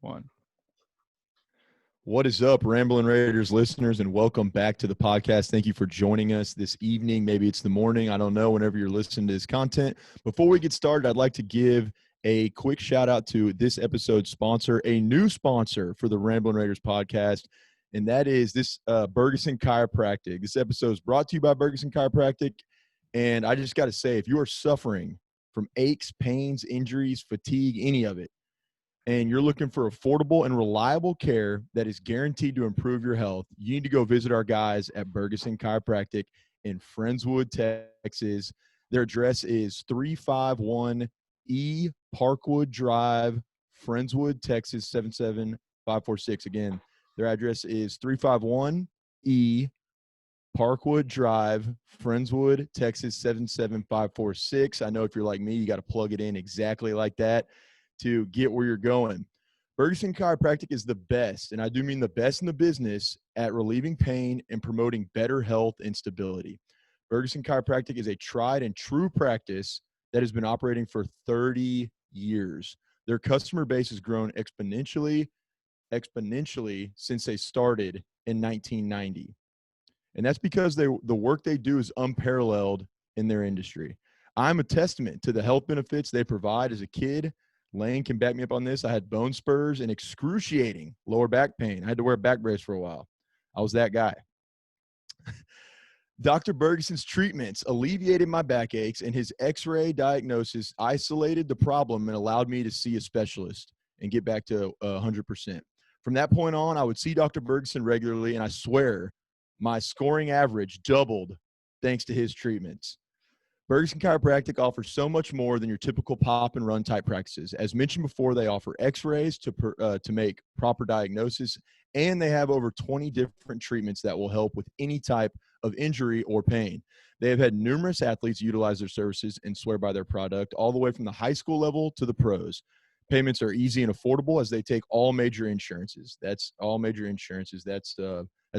One. What is up, Ramblin' Raiders listeners, and welcome back to the podcast. Thank you for joining us this evening. Maybe it's the morning. I don't know, whenever you're listening to this content. Before we get started, I'd like to give a quick shout out to this episode's sponsor, a new sponsor for the Ramblin' Raiders podcast, and that is this Bergeson Chiropractic. This episode is brought to you by Bergeson Chiropractic, and I just got to say, if you are suffering from aches, pains, injuries, fatigue, any of it, and you're looking for affordable and reliable care that is guaranteed to improve your health, you need to go visit our guys at Bergeson Chiropractic in Friendswood, Texas. Their address is 351 E Parkwood Drive, Friendswood, Texas, 77546. Again, their address is 351 E Parkwood Drive, Friendswood, Texas, 77546. I know if you're like me, you got to plug it in exactly like that to get where you're going. Bergeson Chiropractic is the best, and I do mean the best in the business, at relieving pain and promoting better health and stability. Bergeson Chiropractic is a tried and true practice that has been operating for 30 years. Their customer base has grown exponentially since they started in 1990. And that's because the work they do is unparalleled in their industry. I'm a testament to the health benefits they provide. As a kid, Lane can back me up on this, I had bone spurs and excruciating lower back pain. I had to wear a back brace for a while. I was that guy. Dr. Bergeson's treatments alleviated my backaches, and his x-ray diagnosis isolated the problem and allowed me to see a specialist and get back to 100%. From that point on, I would see Dr. Bergeson regularly, and I swear my scoring average doubled thanks to his treatments. Bergeson Chiropractic offers so much more than your typical pop and run type practices. As mentioned before, they offer x-rays to make proper diagnosis, and they have over 20 different treatments that will help with any type of injury or pain. They have had numerous athletes utilize their services and swear by their product, all the way from the high school level to the pros. Payments are easy and affordable as they take all major insurances. That's all major insurances. That's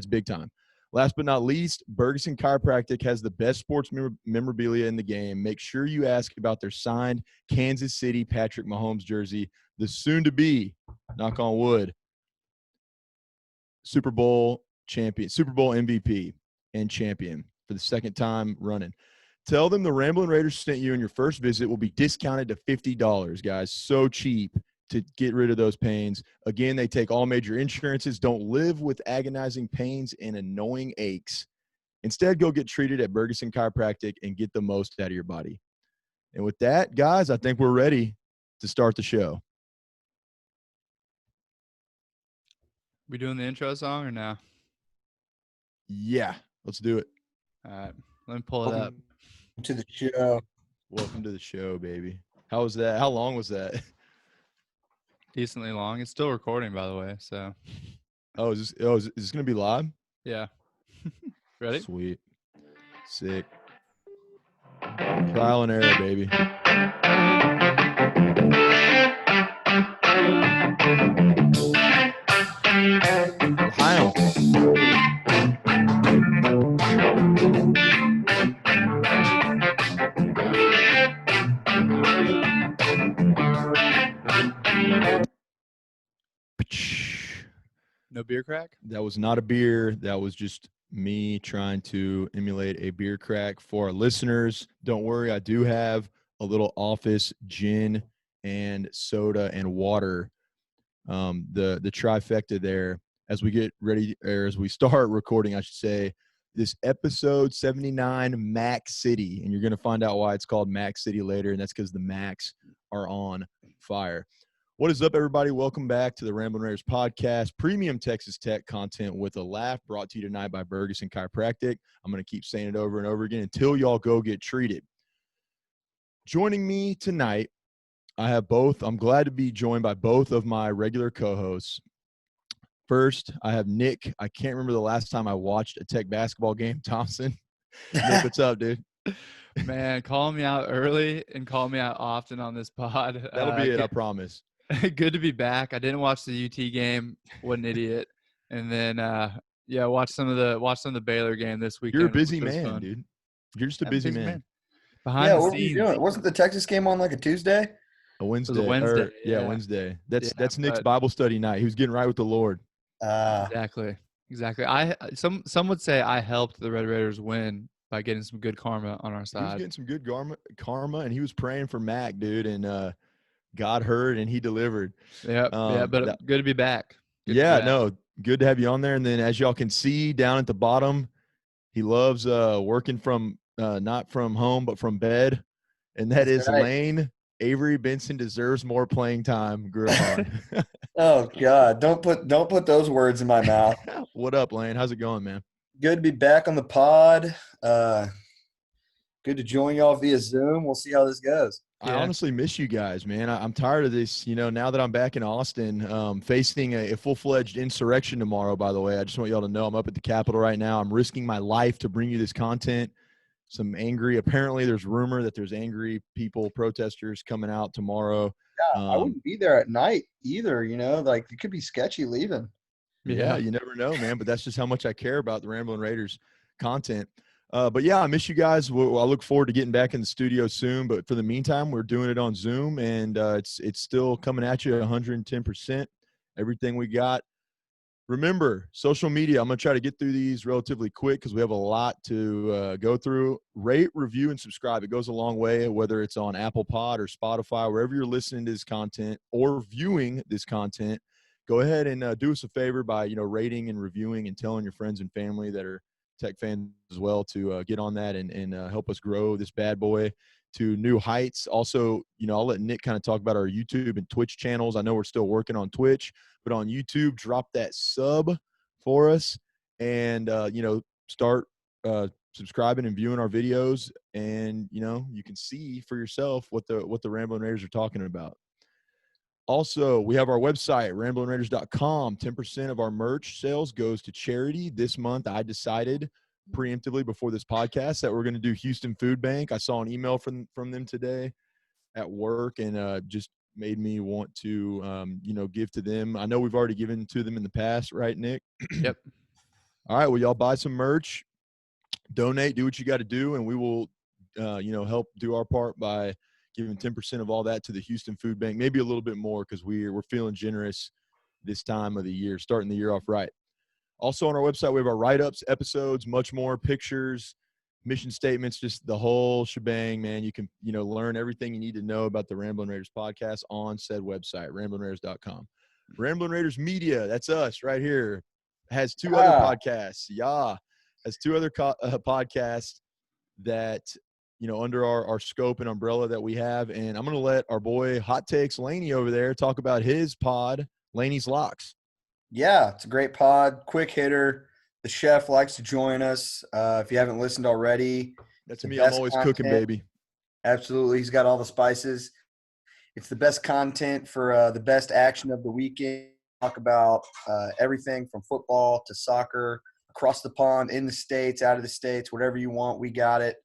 big time. Last but not least, Bergeson Chiropractic has the best sports memorabilia in the game. Make sure you ask about their signed Kansas City Patrick Mahomes jersey, the soon-to-be, knock on wood, Super Bowl MVP and champion for the second time running. Tell them the Ramblin' Raiders sent you, and your first visit will be discounted to $50, guys. So cheap to get rid of those pains. Again, they take all major insurances. Don't live with agonizing pains and annoying aches. Instead, go get treated at Bergeson Chiropractic and get the most out of your body. And with that, guys, I think we're ready to start the show. We doing the intro song or no? Yeah, let's do it. All right, let me pull it up. To the show. Welcome to the show, baby. How was that? How long was that? Decently long. It's still recording, by the way. So. Is this gonna be live? Yeah. Ready? Sweet. Sick. Trial and error, baby. Ohio. No beer crack? That was not a beer. That was just me trying to emulate a beer crack for our listeners. Don't worry, I do have a little office gin and soda and water. The trifecta there as we get ready, or as we start recording, I should say, this episode 79 Mac City. And you're going to find out why it's called Mac City later, and that's because the Macs are on fire. What is up, everybody? Welcome back to the Ramblin' Raiders podcast, premium Texas Tech content with a laugh, brought to you tonight by Bergeson Chiropractic. I'm going to keep saying it over and over again until y'all go get treated. Joining me tonight, I'm glad to be joined by both of my regular co-hosts. First, I have Nick. I can't remember the last time I watched a Tech basketball game. Thompson. Nick, what's up, dude? Man, call me out early and call me out often on this pod. That'll be it, I promise. Good to be back. I didn't watch the UT game. What an idiot. And then watch some of the Baylor game this weekend. You're a busy man, dude. You're just a busy man. Behind the what scenes. were you doing? Wasn't the Texas game on like a Tuesday? A Wednesday. Wednesday, yeah. Wednesday. That's Yeah, Nick's but Bible study night. He was getting right with the Lord. exactly. Some would say I helped the Red Raiders win by getting some good karma on our He was side. getting some good karma, and he was praying for Mac, dude, and God heard and he delivered. Yep. Yeah, but good to be back. Good to have you on there. And then as y'all can see down at the bottom, he loves working from not from home but from bed, and that's right. Lane Avery Benson deserves more playing time. Griffon. Oh God! Don't put those words in my mouth. What up, Lane? How's it going, man? Good to be back on the pod. Good to join y'all via Zoom. We'll see how this goes. I honestly miss you guys, man. I'm tired of this. Now that I'm back in Austin, facing a full-fledged insurrection tomorrow, by the way. I just want y'all to know I'm up at the Capitol right now. I'm risking my life to bring you this content. Apparently there's rumor that there's angry people, protesters coming out tomorrow. Yeah, I wouldn't be there at night either, like it could be sketchy leaving. Yeah, you never know, man. But that's just how much I care about the Ramblin' Raiders content. But yeah, I miss you guys. I look forward to getting back in the studio soon. But for the meantime, we're doing it on Zoom, and it's still coming at you 110%. Everything we got. Remember, social media. I'm going to try to get through these relatively quick because we have a lot to go through. Rate, review, and subscribe. It goes a long way, whether it's on Apple Pod or Spotify, wherever you're listening to this content or viewing this content. Go ahead and do us a favor by rating and reviewing and telling your friends and family that are Tech fans as well to get on that and help us grow this bad boy to new heights. Also, I'll let Nick kind of talk about our YouTube and Twitch channels. I know we're still working on Twitch, but on YouTube, drop that sub for us and, start subscribing and viewing our videos. And, you can see for yourself what the Ramblin' Raiders are talking about. Also, we have our website, ramblinraiders.com. 10% of our merch sales goes to charity. This month, I decided preemptively before this podcast that we're going to do Houston Food Bank. I saw an email from them today at work, and just made me want to, give to them. I know we've already given to them in the past, right, Nick? Yep. All right, well, y'all buy some merch, donate, do what you got to do, and we will, help do our part by giving 10% of all that to the Houston Food Bank, maybe a little bit more because we're feeling generous this time of the year, starting the year off right. Also on our website, we have our write-ups, episodes, much more, pictures, mission statements, just the whole shebang, man. You can, learn everything you need to know about the Ramblin' Raiders podcast on said website, ramblinraiders.com. Ramblin' Raiders Media, that's us right here, has two other podcasts. Has two other podcasts that – under our scope and umbrella that we have. And I'm going to let our boy Hot Takes Laney over there talk about his pod, Laney's Locks. Yeah, it's a great pod. Quick hitter. The chef likes to join us. If you haven't listened already. That's me. I'm always cooking, baby. Absolutely. He's got all the spices. It's the best content for the best action of the weekend. Talk about everything from football to soccer, across the pond, in the States, out of the States, whatever you want, we got it.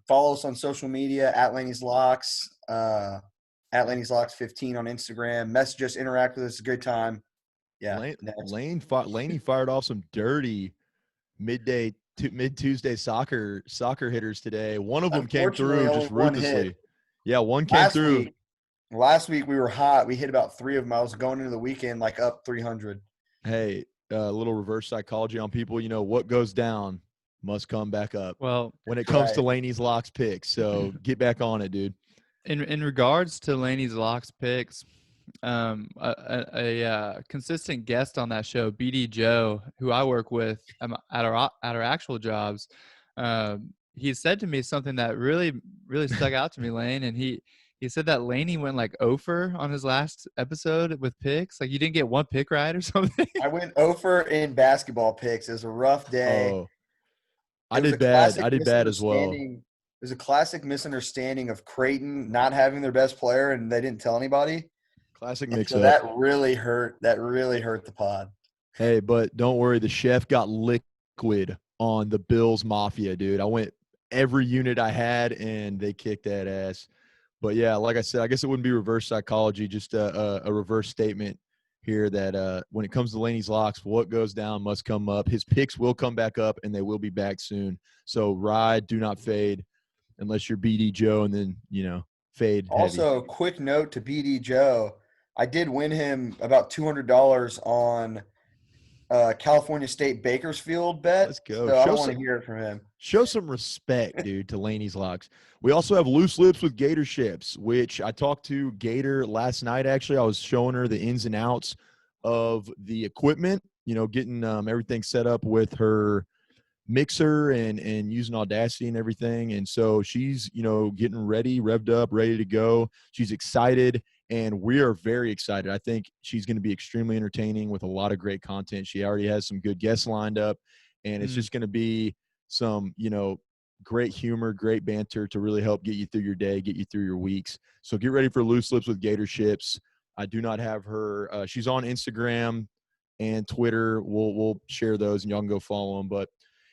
Follow us on social media at Laney's Locks, at Laney's Locks 15 on Instagram. Message us, interact with us. A good time. Yeah. Laney fired off some dirty mid Tuesday soccer hitters today. One of them came through just ruthlessly. Yeah, one came through. Last week we were hot. We hit about 3 of them. I was going into the weekend like up 300. Hey, a little reverse psychology on people. What goes down must come back up. Well, when it comes to Laney's Locks picks, so get back on it, dude. In regards to Laney's Locks picks, a consistent guest on that show, BD Joe, who I work with at our actual jobs, he said to me something that really stuck out to me, Lane, and he said that Laney went like 0 on his last episode with picks. Like you didn't get one pick right or something. I went 0 in basketball picks. It was a rough day. Oh. I did bad as well. There's a classic misunderstanding of Creighton not having their best player, and they didn't tell anybody. Classic mix-up. So that really hurt the pod. Hey, but don't worry. The chef got liquid on the Bills Mafia, dude. I went every unit I had, and they kicked that ass. But, yeah, like I said, I guess it wouldn't be reverse psychology, just a reverse statement here that when it comes to Laney's Locks, what goes down must come up. His picks will come back up, and they will be back soon. So ride, do not fade, unless you're BD Joe, and then, fade heavy. Also, quick note to BD Joe. I did win him about $200 on California State Bakersfield bet. Let's go. So I want to hear it from him. Show some respect, dude, to Laney's Locks. We also have Loose Lips with Gator Ships, which I talked to Gator last night. Actually, I was showing her the ins and outs of the equipment, getting everything set up with her mixer and using Audacity and everything. And so she's, getting ready, revved up, ready to go. She's excited, and we are very excited. I think she's going to be extremely entertaining with a lot of great content. She already has some good guests lined up, and it's just going to be some, great humor, great banter to really help get you through your day, get you through your weeks. So get ready for Loose Lips with Gator Ships. I do not have her. She's on Instagram and Twitter. We'll share those, and y'all can go follow them. But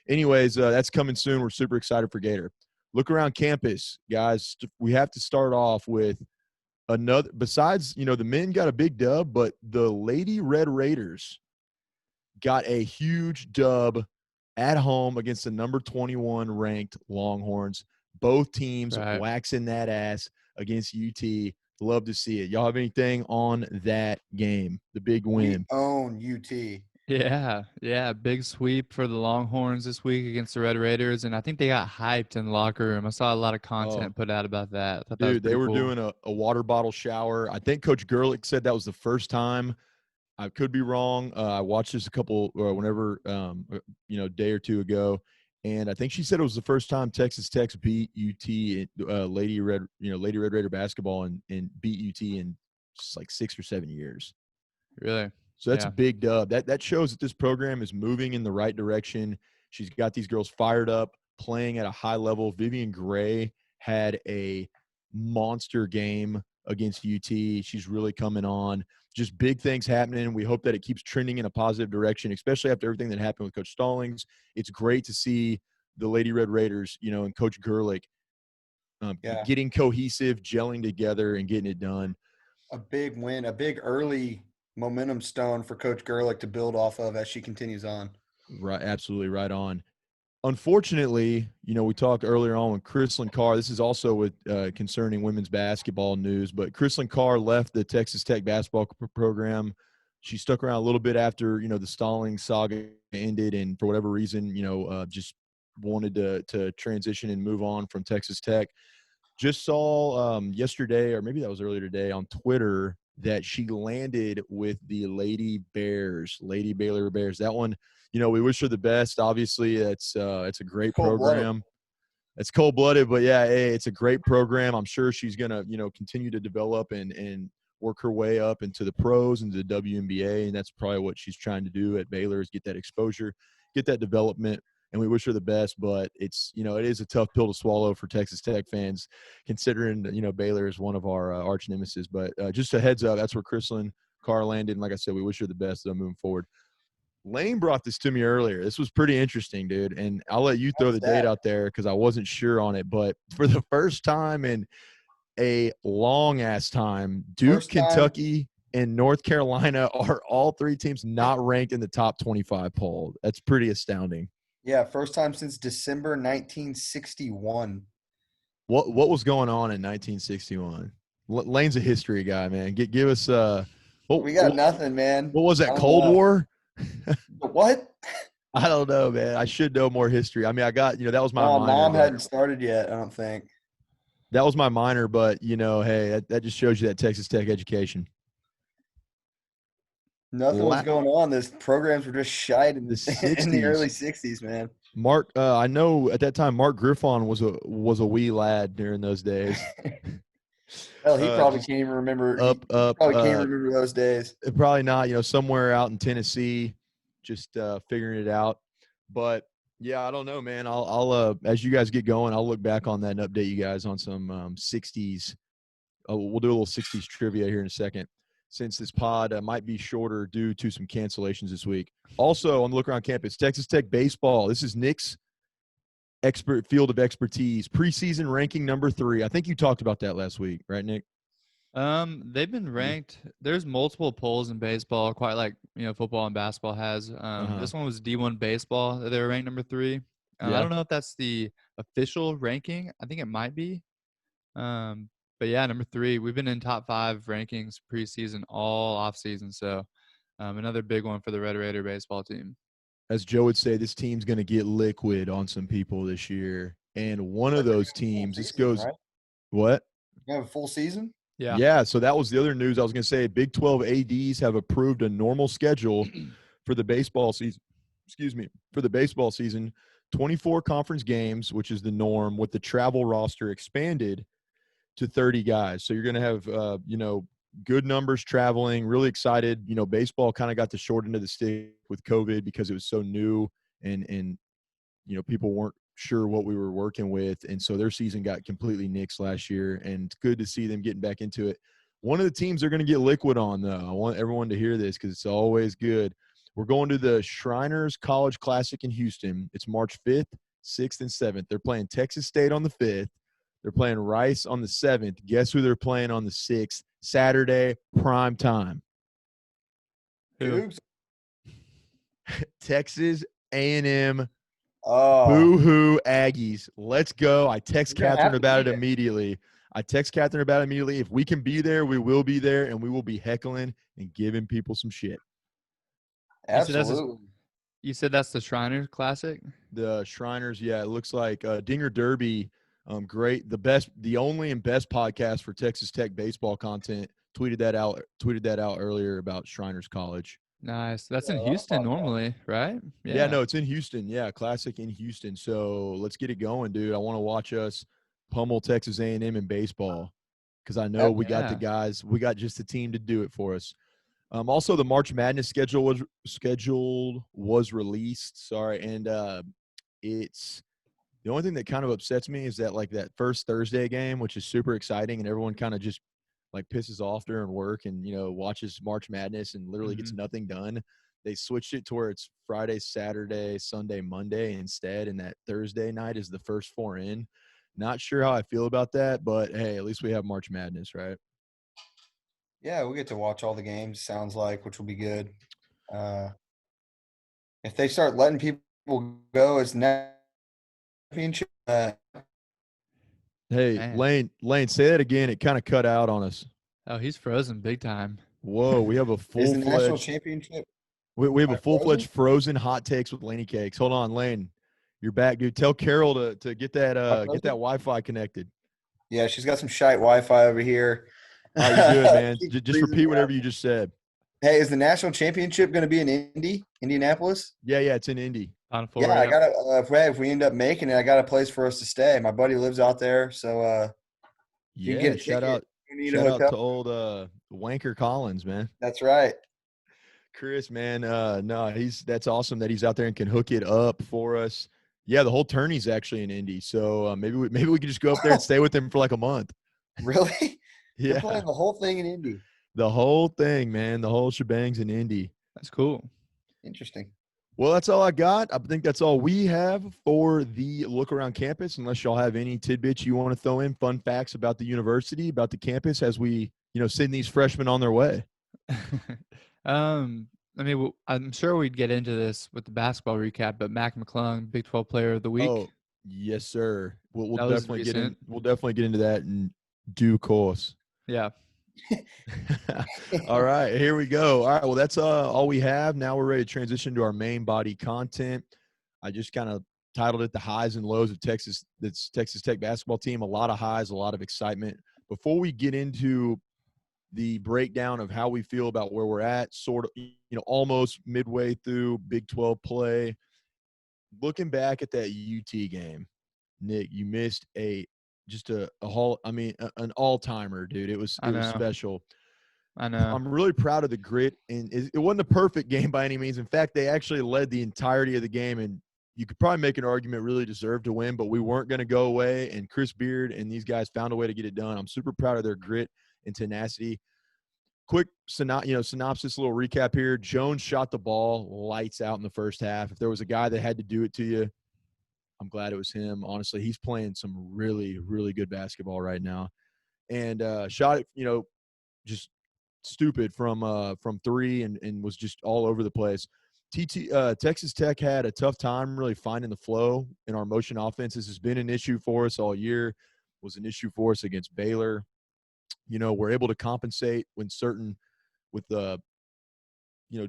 anyways, that's coming soon. We're super excited for Gator. Look around campus, guys. We have to start off with another. Besides, the men got a big dub, but the Lady Red Raiders got a huge dub at home against the number 21 ranked Longhorns. Both teams waxing that ass against UT. Love to see it. Y'all have anything on that game? The big win. We own UT. Yeah. Big sweep for the Longhorns this week against the Red Raiders, and I think they got hyped in the locker room. I saw a lot of content put out about that. Dude, they were doing a water bottle shower. I think Coach Gerlich said that was the first time. I could be wrong. I watched this a couple day or two ago, and I think she said it was the first time Texas Tech beat UT, Lady Red Raider basketball, and beat UT in just like 6 or 7 years. Really? So that's a big dub. That shows that this program is moving in the right direction. She's got these girls fired up, playing at a high level. Vivian Gray had a monster game against UT. She's really coming on. Just big things happening. We hope that it keeps trending in a positive direction, especially after everything that happened with Coach Stallings. It's great to see the Lady Red Raiders, and Coach Gerlich getting cohesive, gelling together, and getting it done. A big win, a big early momentum stone for Coach Gerlich to build off of as she continues on. Right, absolutely right on. Unfortunately, we talked earlier on with Chrislyn Carr. This is also with concerning women's basketball news, but Chrislyn Carr left the Texas Tech basketball program. She stuck around a little bit after, the Stallings saga ended, and for whatever reason, just wanted to transition and move on from Texas Tech. Just saw yesterday, or maybe that was earlier today, on Twitter that she landed with the Lady Baylor Bears. That one, we wish her the best. Obviously, it's a great program. It's cold-blooded, but yeah, hey, it's a great program. I'm sure she's gonna, continue to develop and work her way up into the pros and the WNBA, and that's probably what she's trying to do at Baylor, is get that exposure, get that development. And we wish her the best, but it's, it is a tough pill to swallow for Texas Tech fans, considering, Baylor is one of our arch nemesis. But just a heads up, that's where Chrislyn Carr landed. And like I said, we wish her the best moving forward. Lane brought this to me earlier. This was pretty interesting, dude. And I'll let you throw the date out there because I wasn't sure on it. But for the first time in a long-ass time, Duke, Kentucky, and North Carolina are all three teams not ranked in the top 25 poll. That's pretty astounding. Yeah, first time since December 1961. What was going on in 1961? Lane's a history guy, man. Give us we got nothing, man. What was that, Cold War? What? I don't know, man. I should know more history. I mean, I got, that was my minor. Mom hadn't started yet, I don't think. That was my minor, but, hey, that just shows you that Texas Tech education. Nothing was going on. These programs were just shite in the early 60s, man. Mark, I know at that time Mark Griffon was a wee lad during those days. Hell, he probably can't even remember. Can't remember those days. Probably not. Somewhere out in Tennessee, just figuring it out. But yeah, I don't know, man. I'll as you guys get going, I'll look back on that and update you guys on some 60s. We'll do a little 60s trivia here in a second, since this pod might be shorter due to some cancellations this week. Also, on the Look Around Campus, Texas Tech baseball. This is Nick's field of expertise. Preseason ranking number 3. I think you talked about that last week, right, Nick? They've been ranked. There's multiple polls in baseball, quite like football and basketball has. This one was D1 baseball. They were ranked number 3. I don't know if that's the official ranking. I think it might be. But yeah, number 3, we've been in top 5 rankings preseason all off season. So another big one for the Red Raider baseball team. As Joe would say, this team's going to get liquid on some people this year. And one of those teams, this goes, right? what? You have a full season? Yeah. So that was the other news I was going to say. Big 12 ADs have approved a normal schedule for the baseball season. Excuse me. For the baseball season, 24 conference games, which is the norm, with the travel roster expanded to 30 guys. So you're going to have, good numbers traveling. Really excited. Baseball kind of got the short end of the stick with COVID because it was so new and people weren't sure what we were working with. And so their season got completely nixed last year, and it's good to see them getting back into it. One of the teams they're going to get liquid on, though, I want everyone to hear this because it's always good. We're going to the Shriners College Classic in Houston. It's March 5th, 6th, and 7th. They're playing Texas State on the 5th. They're playing Rice on the 7th. Guess who they're playing on the 6th? Saturday, prime time. Who? Texas A&M. Oh, Boo-hoo Aggies. Let's go. I text You're gonna Catherine have to about it be there. immediately. If we can be there, we will be there, and we will be heckling and giving people some shit. absolutely. You said that's the Shriners Classic? The Shriners, yeah, it looks like Dinger Derby, great. The only and best podcast for Texas Tech baseball content. Tweeted that out earlier about Shriners College. Nice. That's in Yeah, Houston that's normally, right? Yeah, no, it's in Houston. Yeah, Classic in Houston. So let's get it going, dude. I want to watch us pummel Texas A&M in baseball because I know we got the guys. We got just the team to do it for us. Also, the March Madness schedule was released. Sorry, and it's the only thing that kind of upsets me is that like that first Thursday game, which is super exciting, and everyone kind of just like pisses off during work and watches March Madness and literally gets nothing done. They switched it to where it's Friday, Saturday, Sunday, Monday instead, and that Thursday night is the first 4 in. Not sure how I feel about that, but hey, at least we have March Madness, right? Yeah, we get to watch all the games, sounds like, which will be good. If they start letting people go as championship, Hey, Man. Lane, say that again. It kind of cut out on us. Oh, he's frozen big time. Whoa, we have a is the national full-fledged championship we have a full-fledged frozen? frozen hot takes with Laney Cakes. Hold on, Lane. You're back, dude. Tell Carol to get that Wi-Fi connected. Yeah, she's got some shite Wi-Fi over here. All right, you're good, man. Keeps Just repeat freezing whatever out. you just said. Hey, is the national championship going to be in Indianapolis? Yeah, it's in Indy. On Yeah, Florida. I gotta. If we end up making it, I got a place for us to stay. My buddy lives out there, so you can get a Shout ticket. out You need shout a out hotel. to old Wanker Collins, man. That's right. Chris, man. No, that's awesome that he's out there and can hook it up for us. Yeah, the whole tourney's actually in Indy, so maybe we could just go up there and stay with him for like a month. Really? They're Yeah, playing the whole thing in Indy. the whole thing, man. The whole shebang's in Indy. That's cool. Interesting. Well, that's all I got. I think that's all we have for the look around campus, unless y'all have any tidbits you want to throw in, fun facts about the university, about the campus as we, send these freshmen on their way. I mean, I'm sure we'd get into this with the basketball recap, but Mac McClung, Big 12 Player of the Week. Oh, yes, sir. We'll That was definitely get in. recent. We'll definitely get into that in due course. Yeah. All right, here we go. All right, well, that's all we have. Now we're ready to transition to our main body content. I just kind of titled it "The Highs and Lows of Texas." That's Texas Tech basketball team. A lot of highs, a lot of excitement. Before we get into the breakdown of how we feel about where we're at, sort of, almost midway through Big 12 play, looking back at that UT game, Nick, you missed an all-timer, dude. It was special. I know. I'm really proud of the grit, and it wasn't a perfect game by any means. In fact, they actually led the entirety of the game, and you could probably make an argument really deserved to win, but we weren't going to go away, and Chris Beard and these guys found a way to get it done. I'm super proud of their grit and tenacity. Quick synopsis, little recap here. Jones shot the ball lights out in the first half. If there was a guy that had to do it to you, I'm glad it was him. Honestly, he's playing some really, really good basketball right now. And shot it, just stupid from 3 and was just all over the place. Texas Tech had a tough time really finding the flow in our motion offense. This has been an issue for us all year. Was an issue for us against Baylor. we're able to compensate with the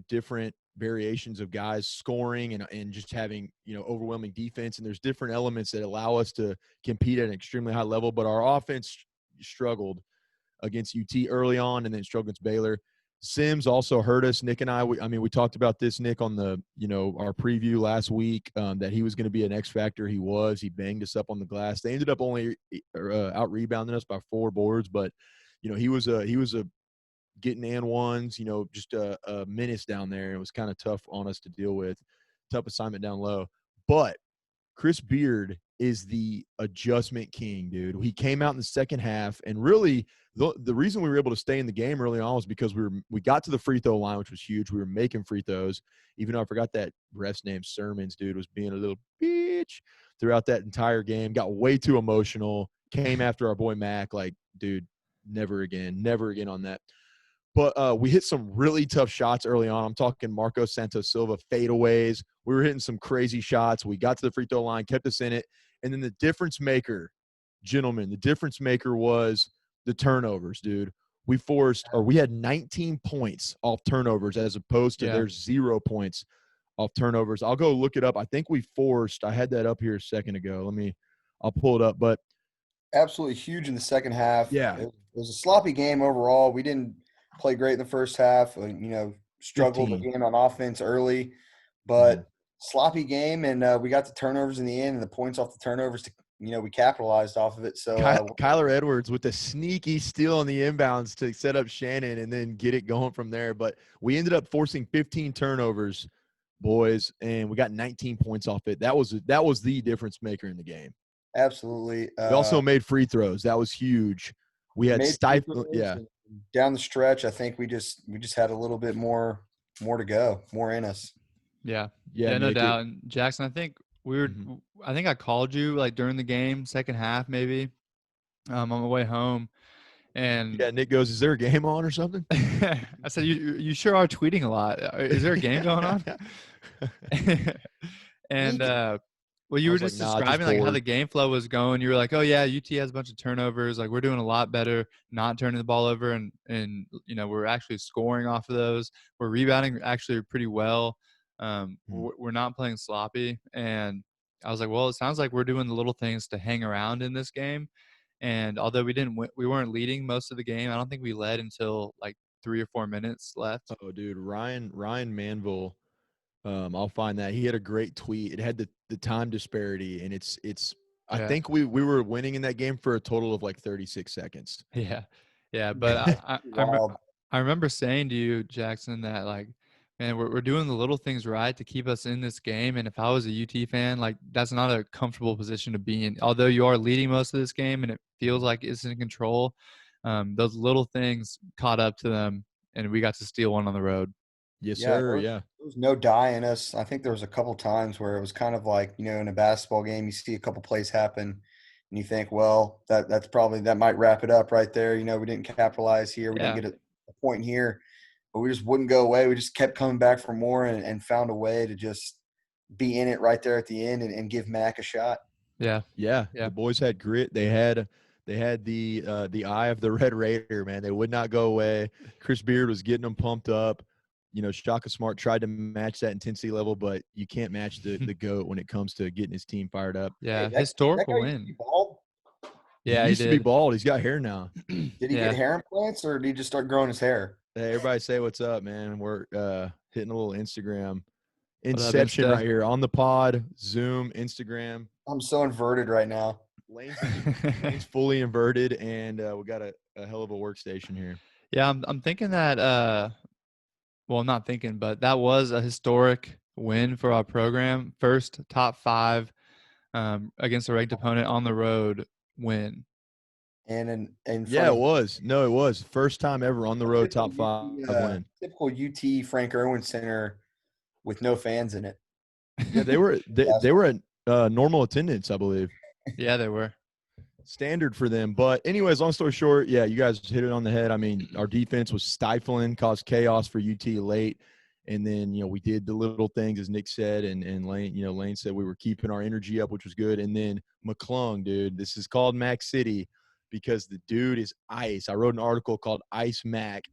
different variations of guys scoring and just having overwhelming defense, and there's different elements that allow us to compete at an extremely high level. But our offense struggled against UT early on, and then struggled against Baylor. Sims also hurt us. Nick and we talked about this, Nick, on the our preview last week, that he was going to be an X factor. He banged us up on the glass. They ended up only out rebounding us by 4 boards, but he was a getting and ones, just a menace down there. It was kind of tough on us to deal with. Tough assignment down low. But Chris Beard is the adjustment king, dude. He came out in the second half, and really the reason we were able to stay in the game early on was because we got to the free throw line, which was huge. We were making free throws, even though I forgot that ref's name, Sermons, dude, was being a little bitch throughout that entire game. Got way too emotional. Came after our boy Mac, like, dude, never again on that. But we hit some really tough shots early on. I'm talking Marco Santos Silva fadeaways. We were hitting some crazy shots. We got to the free throw line, kept us in it. And then the difference maker, gentlemen, was the turnovers, dude. We had 19 points off turnovers as opposed to their 0 points off turnovers. I'll go look it up. I think I had that up here a second ago. I'll pull it up. But absolutely huge in the second half. Yeah. It was a sloppy game overall. We didn't play great in the first half. Struggled 15. again on offense early, but sloppy game, and we got the turnovers in the end and the points off the turnovers. We capitalized off of it. So Kyler Edwards with the sneaky steal on the inbounds to set up Shannon and then get it going from there. But we ended up forcing 15 turnovers, boys, and we got 19 points off it. That was the difference maker in the game. Absolutely. We also made free throws. That was huge. We had stifled. Yeah. Down the stretch, I think we just had a little bit more to go, more in us. Yeah, no doubt. And Jackson, I think I think I called you like during the game, second half maybe, on my way home, and Nick goes, "Is there a game on or something?" I said, "You sure are tweeting a lot. Is there a game going on?" And you were just describing like how the game flow was going. You were like, "Oh yeah, UT has a bunch of turnovers. Like we're doing a lot better, not turning the ball over, and we're actually scoring off of those. We're rebounding actually pretty well. We're not playing sloppy." And I was like, "Well, it sounds like we're doing the little things to hang around in this game." And although we weren't leading most of the game. I don't think we led until like 3 or 4 minutes left. Oh, dude, Ryan Manville. I'll find that. He had a great tweet. It had the time disparity, and it's I think we were winning in that game for a total of like 36 seconds. Yeah. But I remember saying to you, Jackson, that like, man, we're doing the little things right to keep us in this game. And if I was a UT fan, like that's not a comfortable position to be in. Although you are leading most of this game and it feels like it's in control, those little things caught up to them, and we got to steal one on the road. Yes, sir. There was no die in us. I think there was a couple times where it was kind of like, in a basketball game, you see a couple plays happen and you think, well, that might wrap it up right there. We didn't capitalize here. We didn't get a point here, but we just wouldn't go away. We just kept coming back for more and found a way to just be in it right there at the end and give Mac a shot. Yeah. The boys had grit. They had the eye of the Red Raider, man. They would not go away. Chris Beard was getting them pumped up. Shaka Smart tried to match that intensity level, but you can't match the GOAT when it comes to getting his team fired up. Yeah, historical win. Yeah, he used to be bald. He's got hair now. Did he get hair implants, or did he just start growing his hair? Hey, everybody say what's up, man. We're hitting a little Instagram inception right here on the pod, Zoom, Instagram. I'm so inverted right now. Lane's fully inverted, and we got a hell of a workstation here. Yeah, I'm thinking that well, I'm not thinking, but that was a historic win for our program. First top 5 against a ranked opponent on the road win. And it was. No, it was. First time ever on the road top 5 win. Typical UT Frank Irwin Center with no fans in it. Yeah, they were at normal attendance, I believe. Yeah, they were. Standard for them. But anyways, long story short, yeah, you guys hit it on the head. I mean, our defense was stifling, caused chaos for UT late. And then, we did the little things, as Nick said, and Lane, Lane said we were keeping our energy up, which was good. And then McClung, dude, this is called Mac City. because the dude is ice. I wrote an article called Ice Mac.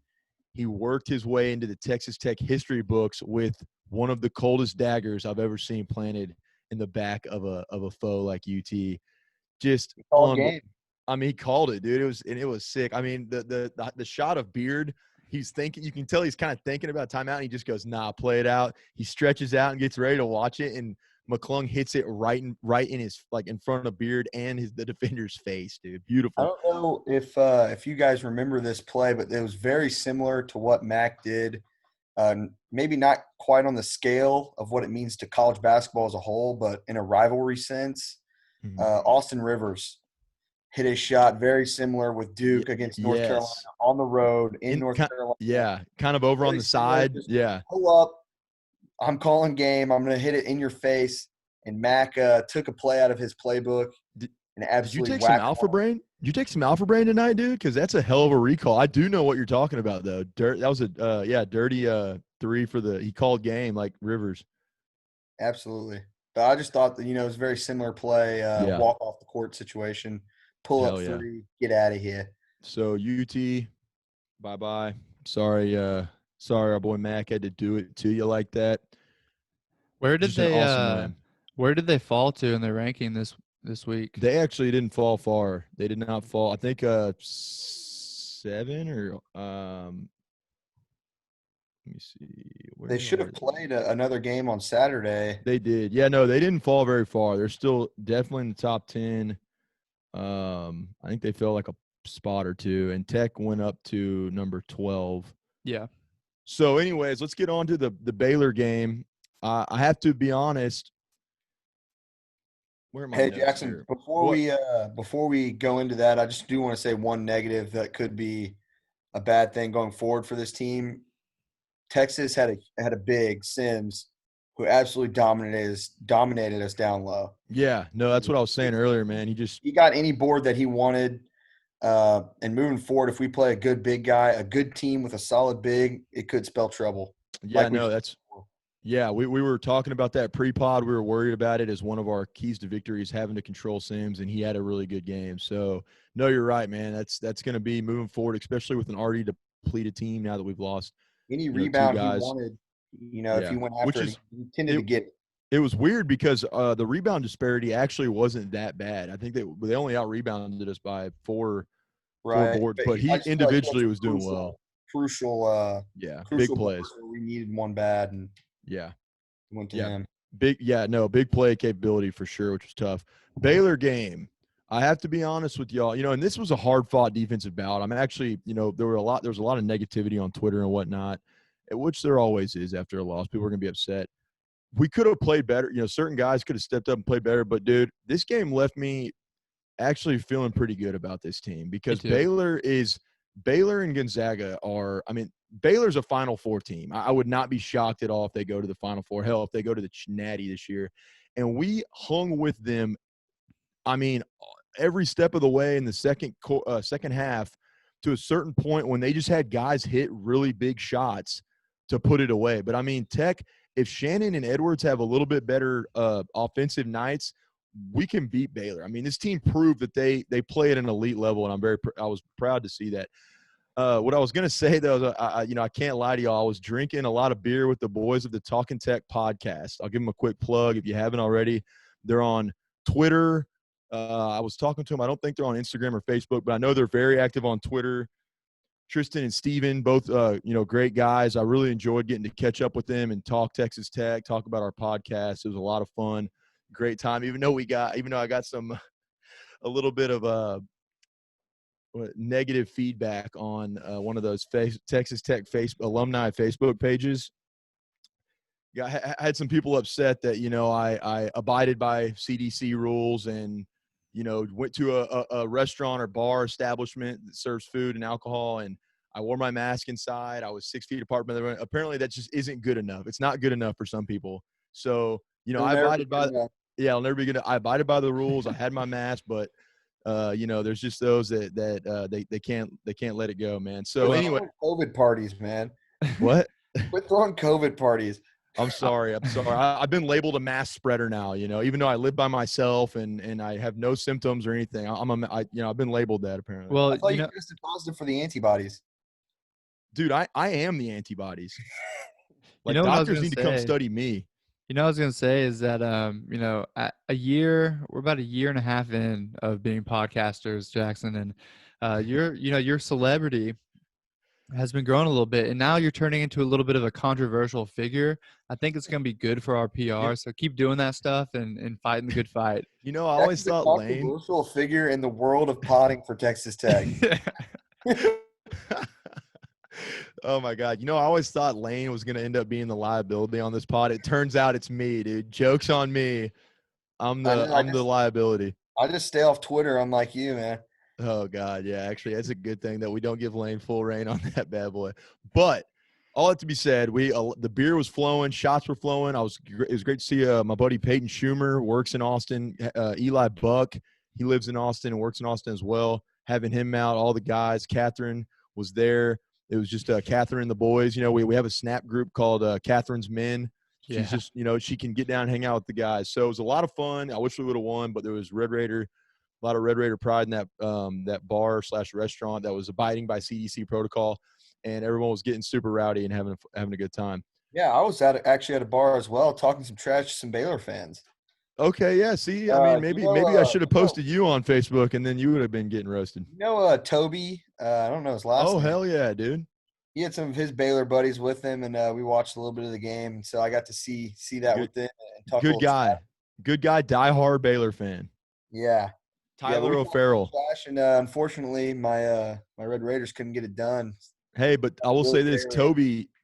He worked his way into the Texas Tech history books with one of the coldest daggers I've ever seen planted in the back of a foe like UT. Just All game. I mean, he called it, dude. It was sick. I mean, the shot of Beard, he's thinking. You can tell he's kind of thinking about timeout. And he just goes, "Nah, play it out." He stretches out and gets ready to watch it, and McClung hits it right in his, like, in front of Beard and the defender's face, dude. Beautiful. I don't know if you guys remember this play, but it was very similar to what Mac did. Maybe not quite on the scale of what it means to college basketball as a whole, but in a rivalry sense, Austin Rivers hit a shot very similar with Duke against North Carolina on the road in North Carolina. Yeah, kind of over on the side. Yeah. Pull up. I'm calling game. I'm going to hit it in your face. And Mac took a play out of his playbook and absolutely Did you take some alpha brain? Did you take some alpha brain tonight, dude? Because that's a hell of a recall. I do know what you're talking about, though. That was a dirty three for he called game like Rivers. Absolutely. But I just thought that, it was a very similar play, walk off the court situation, pull up three, get out of here. So UT, bye-bye. Sorry, our boy Mac had to do it to you like that. Where did they fall to in their ranking this week? They actually didn't fall far. They did not fall. I think 7 or let me see. They should have played another game on Saturday. They did. Yeah, no, they didn't fall very far. They're still definitely in the top 10. I think they fell like a spot or two, and Tech went up to number 12. Yeah. So anyways, let's get on to the Baylor game. I have to be honest. Where am I? Hey, Jackson, here? Before we go into that, I just do want to say one negative that could be a bad thing going forward for this team. Texas had a big Sims who absolutely dominated us down low. Yeah, no, that's what I was saying earlier, man. He got any board that he wanted. And moving forward, if we play a good big guy, a good team with a solid big, it could spell trouble. Yeah, we were talking about that pre-pod. We were worried about it as one of our keys to victory is having to control Sims, and he had a really good game. So, no, you're right, man. That's going to be moving forward, especially with an already depleted team now that we've lost. Any rebound he wanted, if he went after it, he tended to get it. It was weird because the rebound disparity actually wasn't that bad. I think they only out-rebounded us by four boards, but he individually was doing well. Crucial big plays. We needed one bad, and went to him. Big play capability for sure, which was tough. Baylor game. I have to be honest with y'all, and this was a hard-fought defensive bout. I'm actually, there was a lot of negativity on Twitter and whatnot, which there always is after a loss. People are going to be upset. We could have played better. Certain guys could have stepped up and played better. But, dude, this game left me actually feeling pretty good about this team because Baylor and Gonzaga Baylor's a Final Four team. I would not be shocked at all if they go to the Final Four. Hell, if they go to the Natty this year. And we hung with them, every step of the way in the second half to a certain point when they just had guys hit really big shots to put it away. But, Tech – if Shannon and Edwards have a little bit better offensive nights, we can beat Baylor. This team proved that they play at an elite level, and I was proud to see that. What I was going to say, though, I can't lie to y'all. I was drinking a lot of beer with the boys of the Talkin' Tech podcast. I'll give them a quick plug if you haven't already. They're on Twitter. I was talking to them. I don't think they're on Instagram or Facebook, but I know they're very active on Twitter. Tristan and Steven, both, great guys. I really enjoyed getting to catch up with them and talk Texas Tech, talk about our podcast. It was a lot of fun, great time. Even though I got a little bit of negative feedback on one of those Texas Tech alumni Facebook pages. Yeah, I had some people upset that, I abided by CDC rules and, went to a restaurant or bar establishment that serves food and alcohol, and I wore my mask inside. I was 6 feet apart from the room. Apparently that just isn't good enough. It's not good enough for some people. So, I abided by I'll never be good. I abided by the rules. I had my mask, but there's just those that they can't let it go, man. So anyway, COVID parties, man. What? Quit throwing COVID parties. I'm sorry. I've been labeled a mass spreader now, even though I live by myself and I have no symptoms or anything. I've been labeled that apparently. Well, I thought you tested positive for the antibodies. Dude, I am the antibodies. Like what I was doctors gonna need to come say? study me. What I was gonna say is that at we're about a year and a half in of being podcasters, Jackson, and your celebrity has been growing a little bit, and now you're turning into a little bit of a controversial figure. I think it's gonna be good for our PR. So keep doing that stuff and fighting the good fight. I always That's a thought Lane. controversial figure in the world of potting for Texas Tech. Oh my God. I always thought Lane was going to end up being the liability on this pod. It turns out it's me, dude. Joke's on me. I'm the liability. I just stay off Twitter, unlike you, man. Oh God. Yeah. Actually, that's a good thing that we don't give Lane full reign on that bad boy. But all that to be said, the beer was flowing, shots were flowing. It was great to see my buddy Peyton Schumer works in Austin. Eli Buck, he lives in Austin and works in Austin as well. Having him out, all the guys. Catherine was there. It was just Catherine and the boys. We have a Snap group called Catherine's Men. She's just, she can get down and hang out with the guys. So it was a lot of fun. I wish we would have won, but there was a lot of Red Raider pride in that bar/restaurant that was abiding by CDC protocol, and everyone was getting super rowdy and having a good time. Yeah, I was actually at a bar as well, talking some trash to some Baylor fans. Okay, yeah. See, maybe I should have posted you on Facebook, and then you would have been getting roasted. Toby. I don't know his last name. Oh, hell yeah, dude. He had some of his Baylor buddies with him, and we watched a little bit of the game. So I got to see that with them and talk. Good guy, diehard Baylor fan. Yeah, Tyler O'Farrell. And unfortunately, my Red Raiders couldn't get it done. Hey, but I will say this: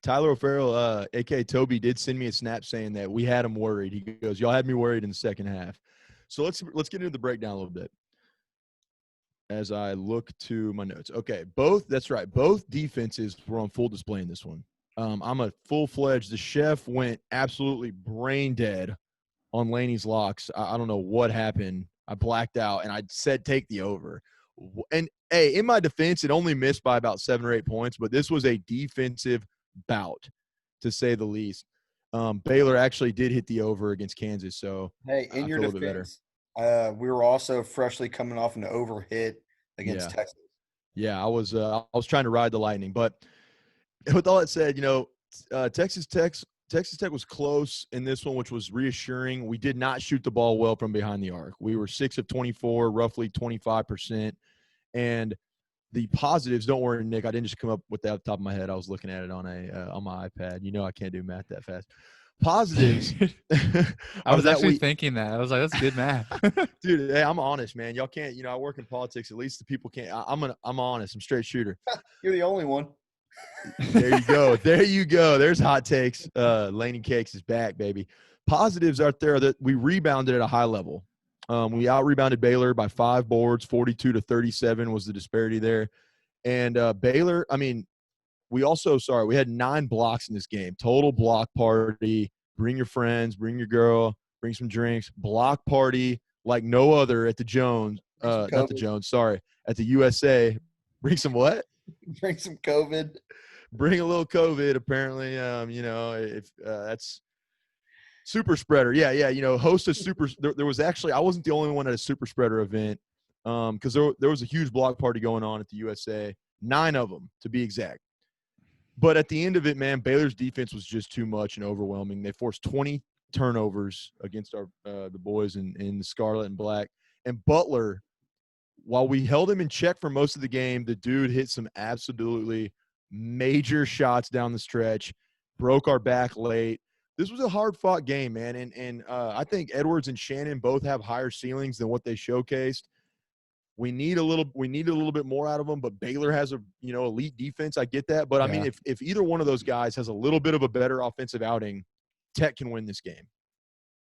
Tyler O'Farrell, aka Toby, did send me a snap saying that we had him worried. He goes, "Y'all had me worried in the second half." So let's get into the breakdown a little bit. As I look to my notes, okay, both defenses were on full display in this one. I'm a full-fledged. The chef went absolutely brain dead on Laney's locks. I don't know what happened. I blacked out, and I said take the over. And hey, in my defense, it only missed by about 7 or 8 points, but this was a defensive bout, to say the least. Baylor actually did hit the over against Kansas, so hey, in your defense, we were also freshly coming off an over hit against Texas. Yeah, I was trying to ride the lightning, but with all that said, Texas Tech was close in this one, which was reassuring. We did not shoot the ball well from behind the arc. We were 6 of 24, roughly 25%. And the positives, don't worry, Nick, I didn't just come up with that off the top of my head. I was looking at it on my iPad. I can't do math that fast. Positives. I was actually thinking that. I was like, that's good math. Dude, hey, I'm honest, man. Y'all can't, I work in politics. At least the people can't. I'm honest. I'm a straight shooter. You're the only one. There you go. There's hot takes. Laney Cakes is back, baby. Positives out there that we rebounded at a high level. We out-rebounded Baylor by 5 boards, 42-37 was the disparity there. And Baylor, we had 9 blocks in this game. Total block party. Bring your friends, bring your girl, bring some drinks. Block party like no other at the Jones. Not the Jones, sorry. At the USA. Bring some what? Bring some COVID. Bring a little COVID, apparently. If that's super spreader. Yeah. Host a super. There was actually, I wasn't the only one at a super spreader event because there was a huge block party going on at the USA. 9 of them, to be exact. But at the end of it, man, Baylor's defense was just too much and overwhelming. They forced 20 turnovers against the boys in the scarlet and black. And Butler, while we held him in check for most of the game, the dude hit some absolutely major shots down the stretch, broke our back late. This was a hard-fought game, man, and I think Edwards and Shannon both have higher ceilings than what they showcased. We need a little bit more out of them, but Baylor has elite defense. I get that, but if either one of those guys has a little bit of a better offensive outing, Tech can win this game.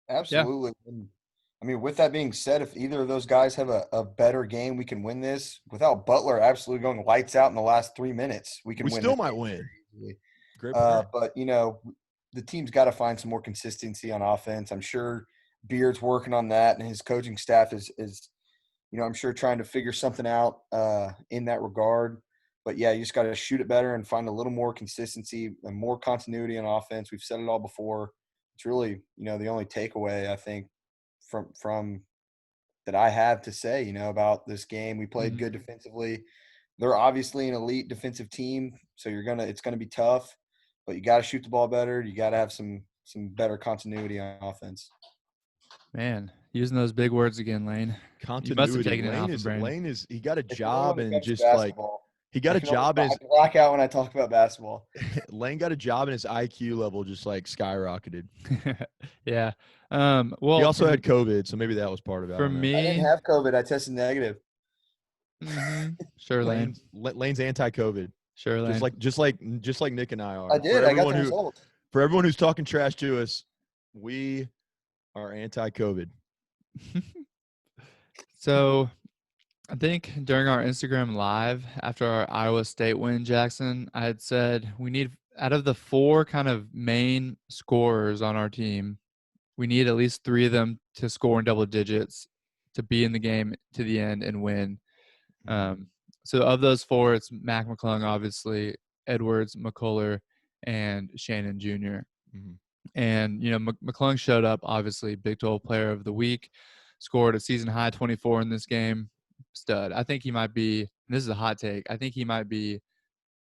Absolutely. Yeah. With that being said, if either of those guys have a better game, we can win this. Without Butler absolutely going lights out in the last 3 minutes, we still might win. Great but the team's got to find some more consistency on offense. I'm sure Beard's working on that, and his coaching staff is I'm sure trying to figure something out in that regard. But yeah, you just got to shoot it better and find a little more consistency and more continuity on offense. We've said it all before. It's really, the only takeaway I think from that I have to say, about this game. We played good defensively. They're obviously an elite defensive team, so it's gonna be tough, but you got to shoot the ball better. You got to have some better continuity on offense. Man, using those big words again, Lane. You must have Continuity. taken it off the brain. Lane is he got a It's only job when it and comes to just like basketball. he got a job in I black out when I talk about basketball. Lane got a job and his IQ level just like skyrocketed. Yeah. Well, He also had COVID, so maybe that was part of it. for I didn't me, have COVID. I tested negative. sure, Lane. Lane's anti-COVID, Sure, Lane. just like Nick and I are. I did. I got the results. For everyone who's talking trash to us, we are anti-COVID. So I think during our Instagram live after our Iowa State win, Jackson, I had said we need, out of the 4 kind of main scorers on our team, we need at least 3 of them to score in double digits to be in the game to the end and win. So of those 4, it's Mac McClung, obviously, Edwards, McCullough, and Shannon Jr. And, McClung showed up, obviously, Big 12 Player of the Week, scored a season-high 24 in this game. Stud. I think he might be, and this is a hot take, I think he might be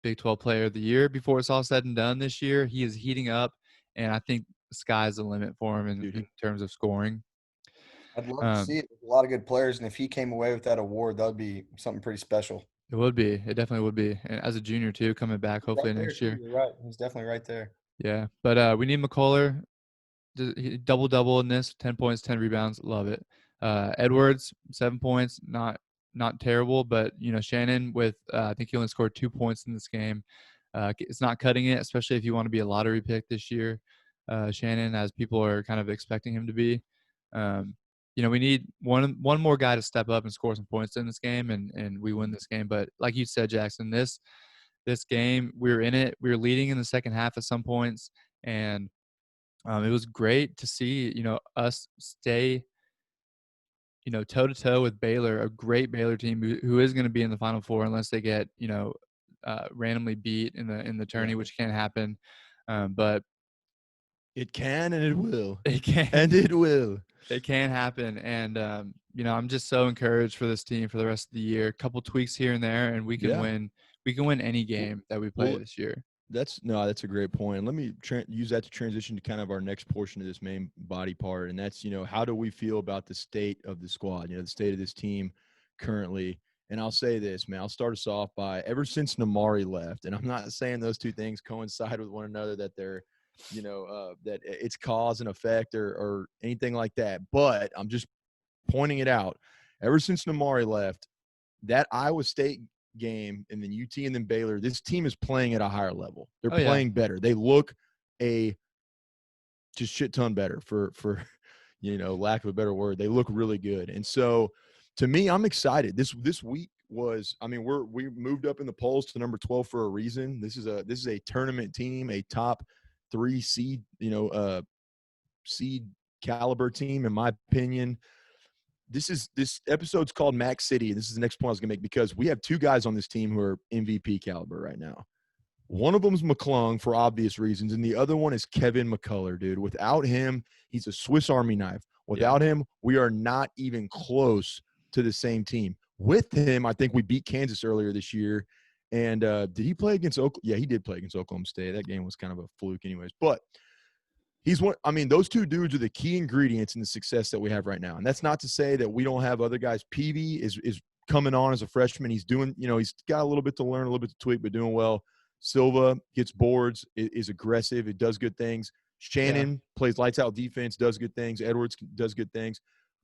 Big 12 Player of the Year before it's all said and done this year. He is heating up, and I think the sky's the limit for him in terms of scoring. I'd love to see it. There's a lot of good players, and if he came away with that award, that would be something pretty special. It would be. It definitely would be. And as a junior, too, coming back hopefully next year. You're right. He's definitely right there. Yeah. But we need McCullough. Double-double in this, 10 points, 10 rebounds. Love it. Edwards, 7 points, not terrible, but, Shannon with I think he only scored 2 points in this game. It's not cutting it, especially if you want to be a lottery pick this year, Shannon, as people are kind of expecting him to be. We need one more guy to step up and score some points in this game, and we win this game. But like you said, Jackson, this game, we were in it. We were leading in the second half at some points, and it was great to see, us stay, toe-to-toe with Baylor, a great Baylor team who is going to be in the Final Four unless they get, randomly beat in the tourney, which can happen. But it can and it will. It can. And it will. It can happen. And, I'm just so encouraged for this team for the rest of the year. A couple tweaks here and there, and we can win. We can win any game that we play this year. That's a great point. Let me use that to transition to kind of our next portion of this main body part. And that's, how do we feel about the state of the squad, the state of this team currently. And I'll say this, man, I'll start us off by ever since Namari left, and I'm not saying those two things coincide with one another, that they're, that it's cause and effect or anything like that. But I'm just pointing it out. Ever since Namari left, that Iowa State game and then UT and then Baylor, this team is playing at a higher level. They're playing better. They look just shit ton better for lack of a better word. They look really good. And so to me, I'm excited. This week was, we moved up in the polls to number 12 for a reason. This is a tournament team, a top 3 seed, seed caliber team, in my opinion. This episode's called Mac City. This is the next point I was going to make, because we have 2 guys on this team who are MVP caliber right now. One of them's McClung for obvious reasons, and the other one is Kevin McCullough, dude. Without him, he's a Swiss Army knife. Without him, we are not even close to the same team. With him, I think we beat Kansas earlier this year. And did he play against Oklahoma? Yeah, he did play against Oklahoma State. That game was kind of a fluke anyways. But he's one. Those 2 dudes are the key ingredients in the success that we have right now. And that's not to say that we don't have other guys. Peavy is coming on as a freshman. He's doing, he's got a little bit to learn, a little bit to tweak, but doing well. Silva gets boards, is aggressive. It does good things. Shannon plays lights out defense, does good things. Edwards does good things.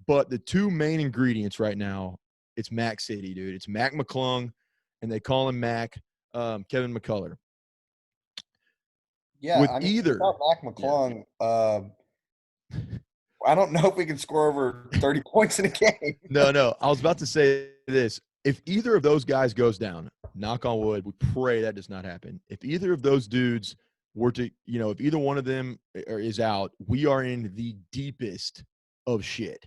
But the 2 main ingredients right now, it's Mac City, dude. It's Mac McClung, and they call him Mac, Kevin McCullough. Yeah, with either Mac McClung, I don't know if we can score over 30 points in a game. No. I was about to say this. If either of those guys goes down, knock on wood, we pray that does not happen. If either of those dudes were to, if either one of them is out, we are in the deepest of shit.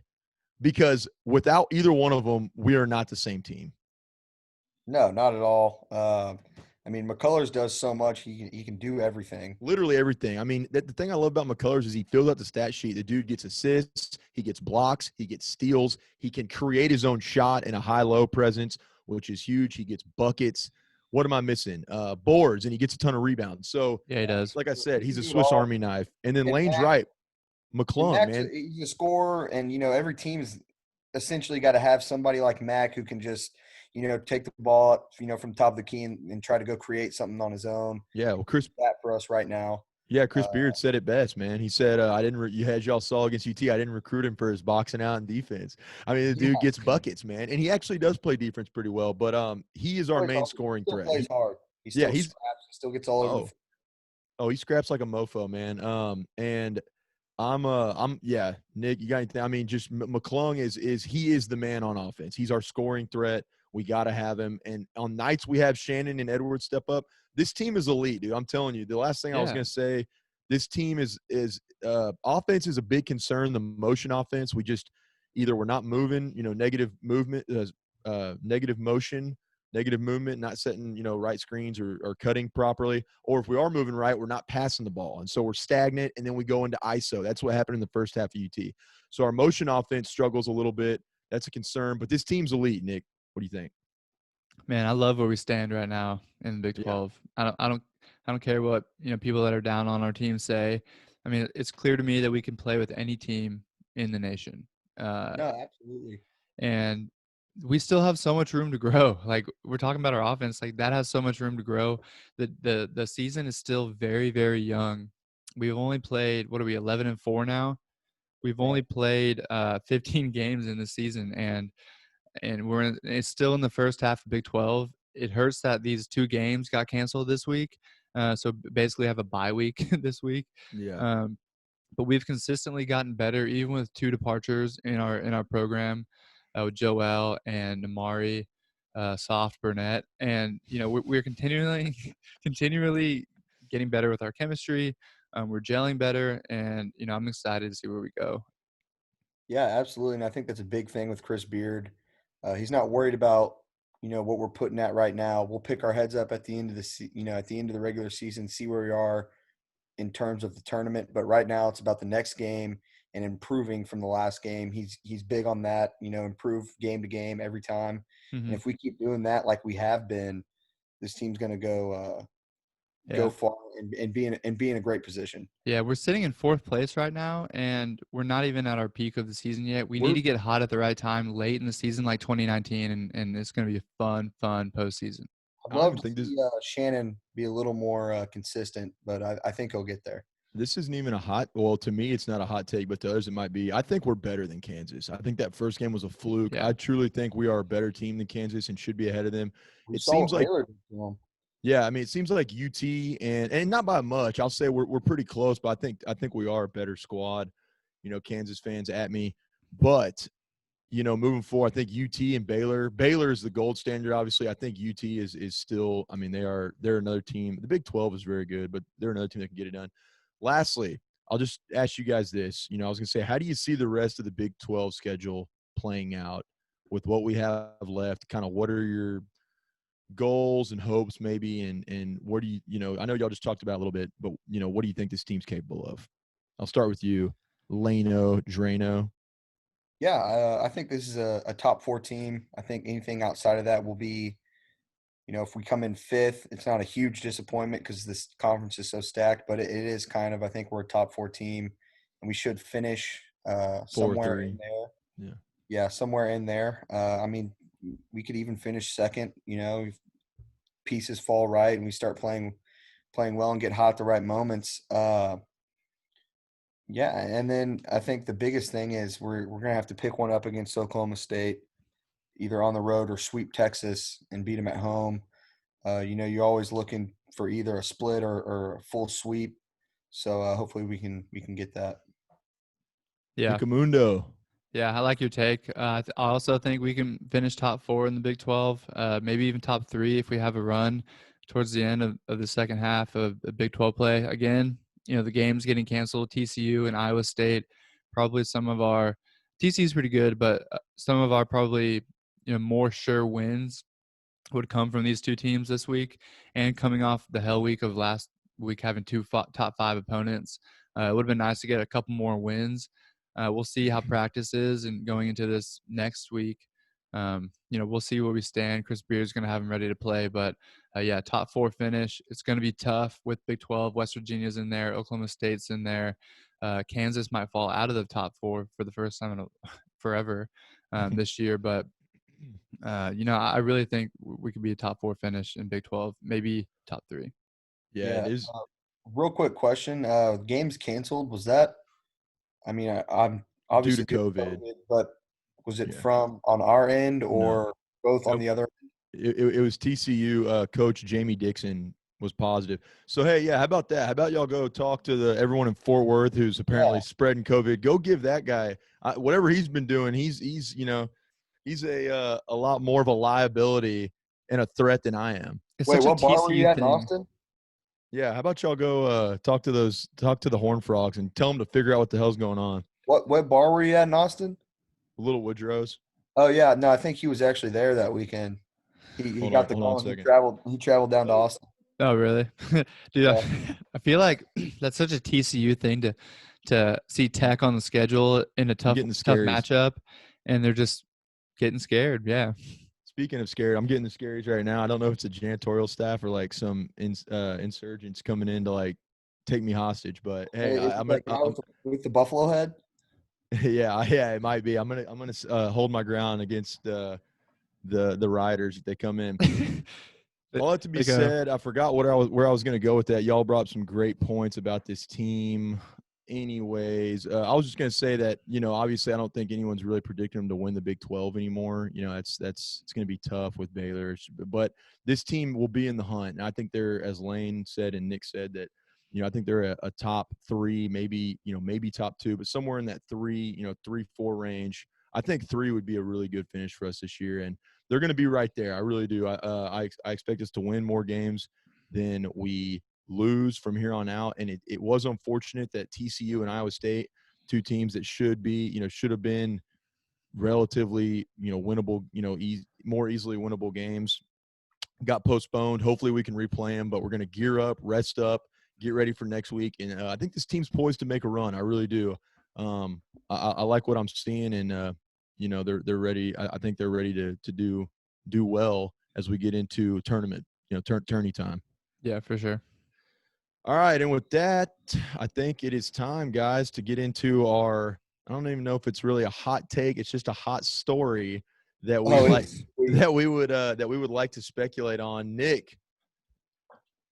Because without either one of them, we are not the same team. No, not at all. I mean, McCullers does so much. He can do everything. Literally everything. I mean, the thing I love about McCullers is he fills out the stat sheet. The dude gets assists, he gets blocks, he gets steals. He can create his own shot in a high-low presence, which is huge. He gets buckets. What am I missing? Boards, and he gets a ton of rebounds. So, Yeah, he does. like I said, He he's can a do it Swiss all. Army knife. And then And Lane's right. McClung, Max, man. he's a scorer, and every team's essentially got to have somebody like Mac who can just take the ball up, from the top of the key and try to go create something on his own. Yeah, well, Chris. That for us right now. Yeah, Chris Beard said it best, man. He said, "I didn't. You had y'all saw against UT. I didn't recruit him for his boxing out and defense. I mean, the dude gets buckets, man, and he actually does play defense pretty well. But he is our main scoring He still threat. plays hard. He still scraps. He still gets all over. He scraps like a mofo, man. And yeah, Nick, you got anything? I mean, just McClung he is the man on offense. He's our scoring threat. We got to have him. And on nights we have Shannon and Edwards step up. This team is elite, dude. I'm telling you. The last thing I was going to say, this team is offense is a big concern. The motion offense, we just either we're not moving, negative movement, negative motion, negative movement, not setting, right screens or cutting properly. Or if we are moving right, we're not passing the ball. And so we're stagnant, and then we go into ISO. That's what happened in the first half of UT. So our motion offense struggles a little bit. That's a concern. But this team's elite, Nick. What do you think? Man, I love where we stand right now in the Big 12. Yeah. I don't care what people that are down on our team say. I mean, it's clear to me that we can play with any team in the nation. No, absolutely. And we still have so much room to grow. Like, we're talking about our offense, like that has so much room to grow. The season is still very, very young. We've only played, what are we, 11-4 now? We've only played 15 games in the season, and it's still in the first half of Big 12. It hurts that these 2 games got canceled this week. So basically have a bye week this week. Yeah. But we've consistently gotten better, even with 2 departures in our program, with Joel and Amari, Soft Burnett. And, we're continually getting better with our chemistry. We're gelling better, and, I'm excited to see where we go. Yeah, absolutely. And I think that's a big thing with Chris Beard. He's not worried about, what we're putting at right now. We'll pick our heads up at the end of at the end of the regular season, see where we are in terms of the tournament. But right now it's about the next game and improving from the last game. He's big on that, improve game to game every time. Mm-hmm. And if we keep doing that like we have been, this team's going to go far and be in a great position. Yeah, we're sitting in 4th place right now, and we're not even at our peak of the season yet. We need to get hot at the right time late in the season, like 2019, and it's going to be a fun postseason. I'd love to see Shannon be a little more consistent, but I think he'll get there. This isn't even to me, it's not a hot take, but to others it might be. I think we're better than Kansas. I think that first game was a fluke. Yeah. I truly think we are a better team than Kansas and should be ahead of them. It seems like yeah, I mean, it seems like UT and not by much. I'll say we're pretty close, but I think we are a better squad. Kansas fans at me, but moving forward, I think UT and Baylor. Baylor is the gold standard. Obviously, I think UT is still. I mean, they're another team. The Big 12 is very good, but they're another team that can get it done. Lastly, I'll just ask you guys this. I was gonna say, how do you see the rest of the Big 12 schedule playing out with what we have left? Kind of, what are your goals and hopes maybe, and what do I know y'all just talked about a little bit, but what do you think this team's capable of? I'll start with you, Lano Drano. Yeah, I think this is a top 4 team. I think anything outside of that will be, if we come in 5th, it's not a huge disappointment because this conference is so stacked, but it is kind of, I think we're a top 4 team, and we should finish somewhere in there. Yeah, somewhere in there. I mean, we could even finish 2nd, if pieces fall right and we start playing well and get hot at the right moments. Yeah, and then I think the biggest thing is we're gonna have to pick one up against Oklahoma State, either on the road or sweep Texas and beat them at home. You're always looking for either a split or a full sweep. So hopefully we can get that. Yeah. Mundo. Yeah, I like your take. I also think we can finish top 4 in the Big 12, maybe even top 3 if we have a run towards the end of the second half of the Big 12 play. Again, the games getting canceled, TCU and Iowa State, probably some of our – TCU is pretty good, but some of our probably more sure wins would come from these two teams this week, and coming off the hell week of last week having two top 5 opponents. It would have been nice to get a couple more wins. We'll see how practice is and going into this next week. We'll see where we stand. Chris Beard's going to have him ready to play, but yeah, top 4 finish. It's going to be tough with Big 12. West Virginia's in there. Oklahoma State's in there. Kansas might fall out of the top 4 for the first time in forever this year, but I really think we could be a top 4 finish in Big 12, maybe top 3. Yeah, it is. Real quick question: games canceled? Was that? I mean, I'm obviously due to COVID, but was it from on our end or both on the other? It was TCU. Coach Jamie Dixon was positive. So hey, yeah, how about that? How about y'all go talk to everyone in Fort Worth who's apparently spreading COVID? Go give that guy whatever he's been doing. He's a lot more of a liability and a threat than I am. It's Wait, such what a bar were you TCU at in thing. Austin? Yeah, how about y'all go talk to the Horned Frogs and tell them to figure out what the hell's going on. What bar were you at in Austin? Little Woodrow's. Oh yeah, no, I think he was actually there that weekend. He got the call and he traveled down to Austin. Oh really? Dude, Yeah. I feel like that's such a TCU thing to see Tech on the schedule in a tough matchup, and they're just getting scared. Yeah. Speaking of scared, I'm getting the scaries right now. I don't know if it's a janitorial staff or like some insurgents coming in to like take me hostage. But hey, I'm with the buffalo head. Yeah, it might be. I'm gonna hold my ground against the rioters if they come in. All that to be said, I forgot where I was gonna go with that. Y'all brought up some great points about this team. Anyways, I was just going to say that, obviously I don't think anyone's really predicting them to win the Big 12 anymore. It's going to be tough with Baylor, but this team will be in the hunt. And I think they're, as Lane said and Nick said, that, I think they're a top 3, maybe top 2, but somewhere in that 3, 3-4 range. I think 3 would be a really good finish for us this year. And they're going to be right there. I really do. I expect us to win more games than we lose from here on out. And it was unfortunate that TCU and Iowa State, 2 teams that should have been relatively, winnable, more easily winnable games, got postponed. Hopefully we can replay them, but we're going to gear up, rest up, get ready for next week. And I think this team's poised to make a run. I really do. I like what I'm seeing, and they're ready. I think they're ready to do well as we get into tournament, tourney time. Yeah, for sure. All right, and with that, I think it is time, guys, to get into our – I don't even know if it's really a hot take. It's just a hot story that we would like to speculate on. Nick,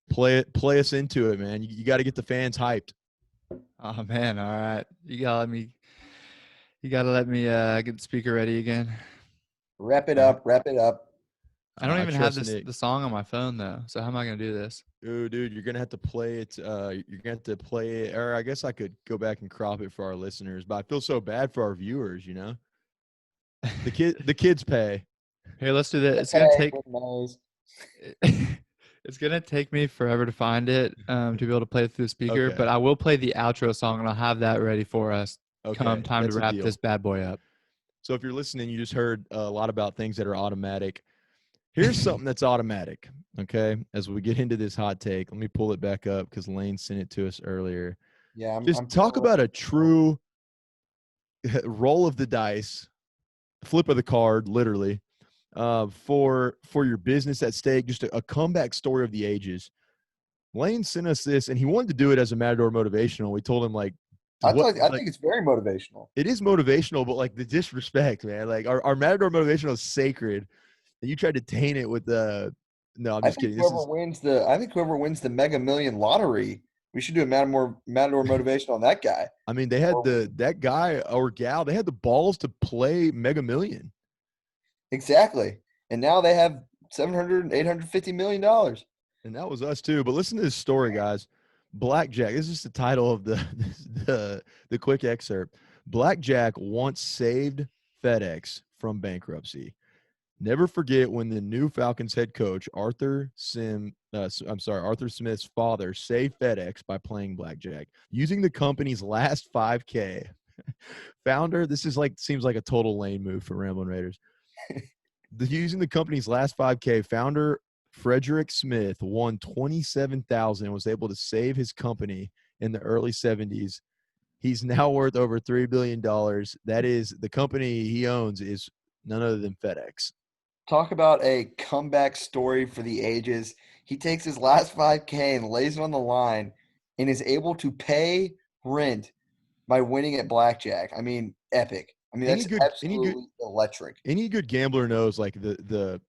play us into it, man. You got to get the fans hyped. Oh man, all right. You gotta let me get the speaker ready again. Wrap it up. I don't even have the song on my phone though. So how am I gonna do this? Ooh, dude, you're gonna have to play it. You're gonna have to play it, or I guess I could go back and crop it for our listeners. But I feel so bad for our viewers. The kids pay. Here, let's do that. It's gonna take. It's gonna take me forever to find it to be able to play it through the speaker. Okay. But I will play the outro song, and I'll have that ready for us. Come time to wrap this bad boy up. So if you're listening, you just heard a lot about things that are automatic. Here's something that's automatic, okay? As we get into this hot take, let me pull it back up because Lane sent it to us earlier. Yeah, talk about a true roll of the dice, flip of the card, literally, for your business at stake. Just a comeback story of the ages. Lane sent us this, and he wanted to do it as a Matador motivational. We told him I think it's very motivational. It is motivational, but the disrespect, man. Our Matador motivational is sacred. And you tried to taint it with no, I'm just kidding. I think whoever wins the Mega Million lottery, we should do a Matador motivation on that guy. I mean, they had that guy or gal, they had the balls to play Mega Million. Exactly. And now they have $700, $850 million. And that was us too. But listen to this story, guys. Blackjack. This is the title of the quick excerpt. Blackjack once saved FedEx from bankruptcy. Never forget when the new Falcons head coach, Arthur Smith's father, saved FedEx by playing blackjack. Using the company's last 5K. Founder, this is seems like a total lane move for Ramblin' Raiders. Using the company's last 5K, founder Frederick Smith won $27,000 and was able to save his company in the early 70s. He's now worth over $3 billion. That is, the company he owns is none other than FedEx. Talk about a comeback story for the ages. He takes his last 5K and lays it on the line and is able to pay rent by winning at blackjack. I mean, epic. I mean, that's absolutely electric. Any good gambler knows like the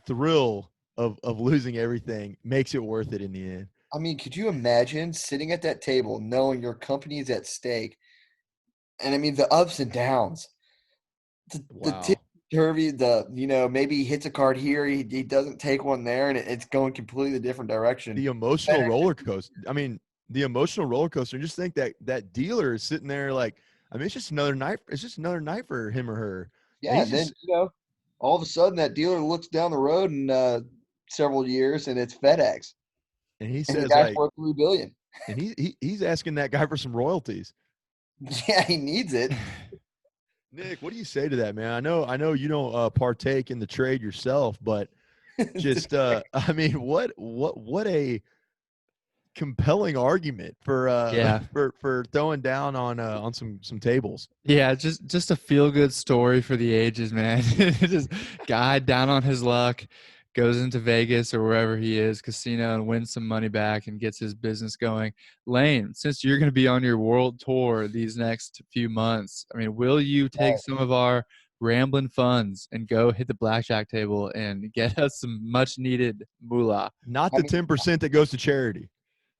thrill of losing everything makes it worth it in the end. I mean, could you imagine sitting at that table knowing your company is at stake? And I mean, the ups and downs. Wow. The turvy, maybe he hits a card here, he doesn't take one there, and it's going completely different direction. The emotional roller coaster. I mean, the emotional roller coaster. Just think that dealer is sitting there like, I mean, it's just another night. It's just another night for him or her. Yeah, and then all of a sudden that dealer looks down the road in several years, and it's FedEx. And he says, the guy's worth $3 billion. And he's asking that guy for some royalties. Yeah, he needs it. Nick, what do you say to that, man? I know you don't partake in the trade yourself, but just I mean, what a compelling argument for throwing down on some tables. Yeah, just a feel good story for the ages, man. Just guy down on his luck, goes into Vegas or wherever he is, casino, and wins some money back and gets his business going. Lane, since you're going to be on your world tour these next few months, I mean, will you take some of our rambling funds and go hit the blackjack table and get us some much needed moolah? Not the 10% that goes to charity.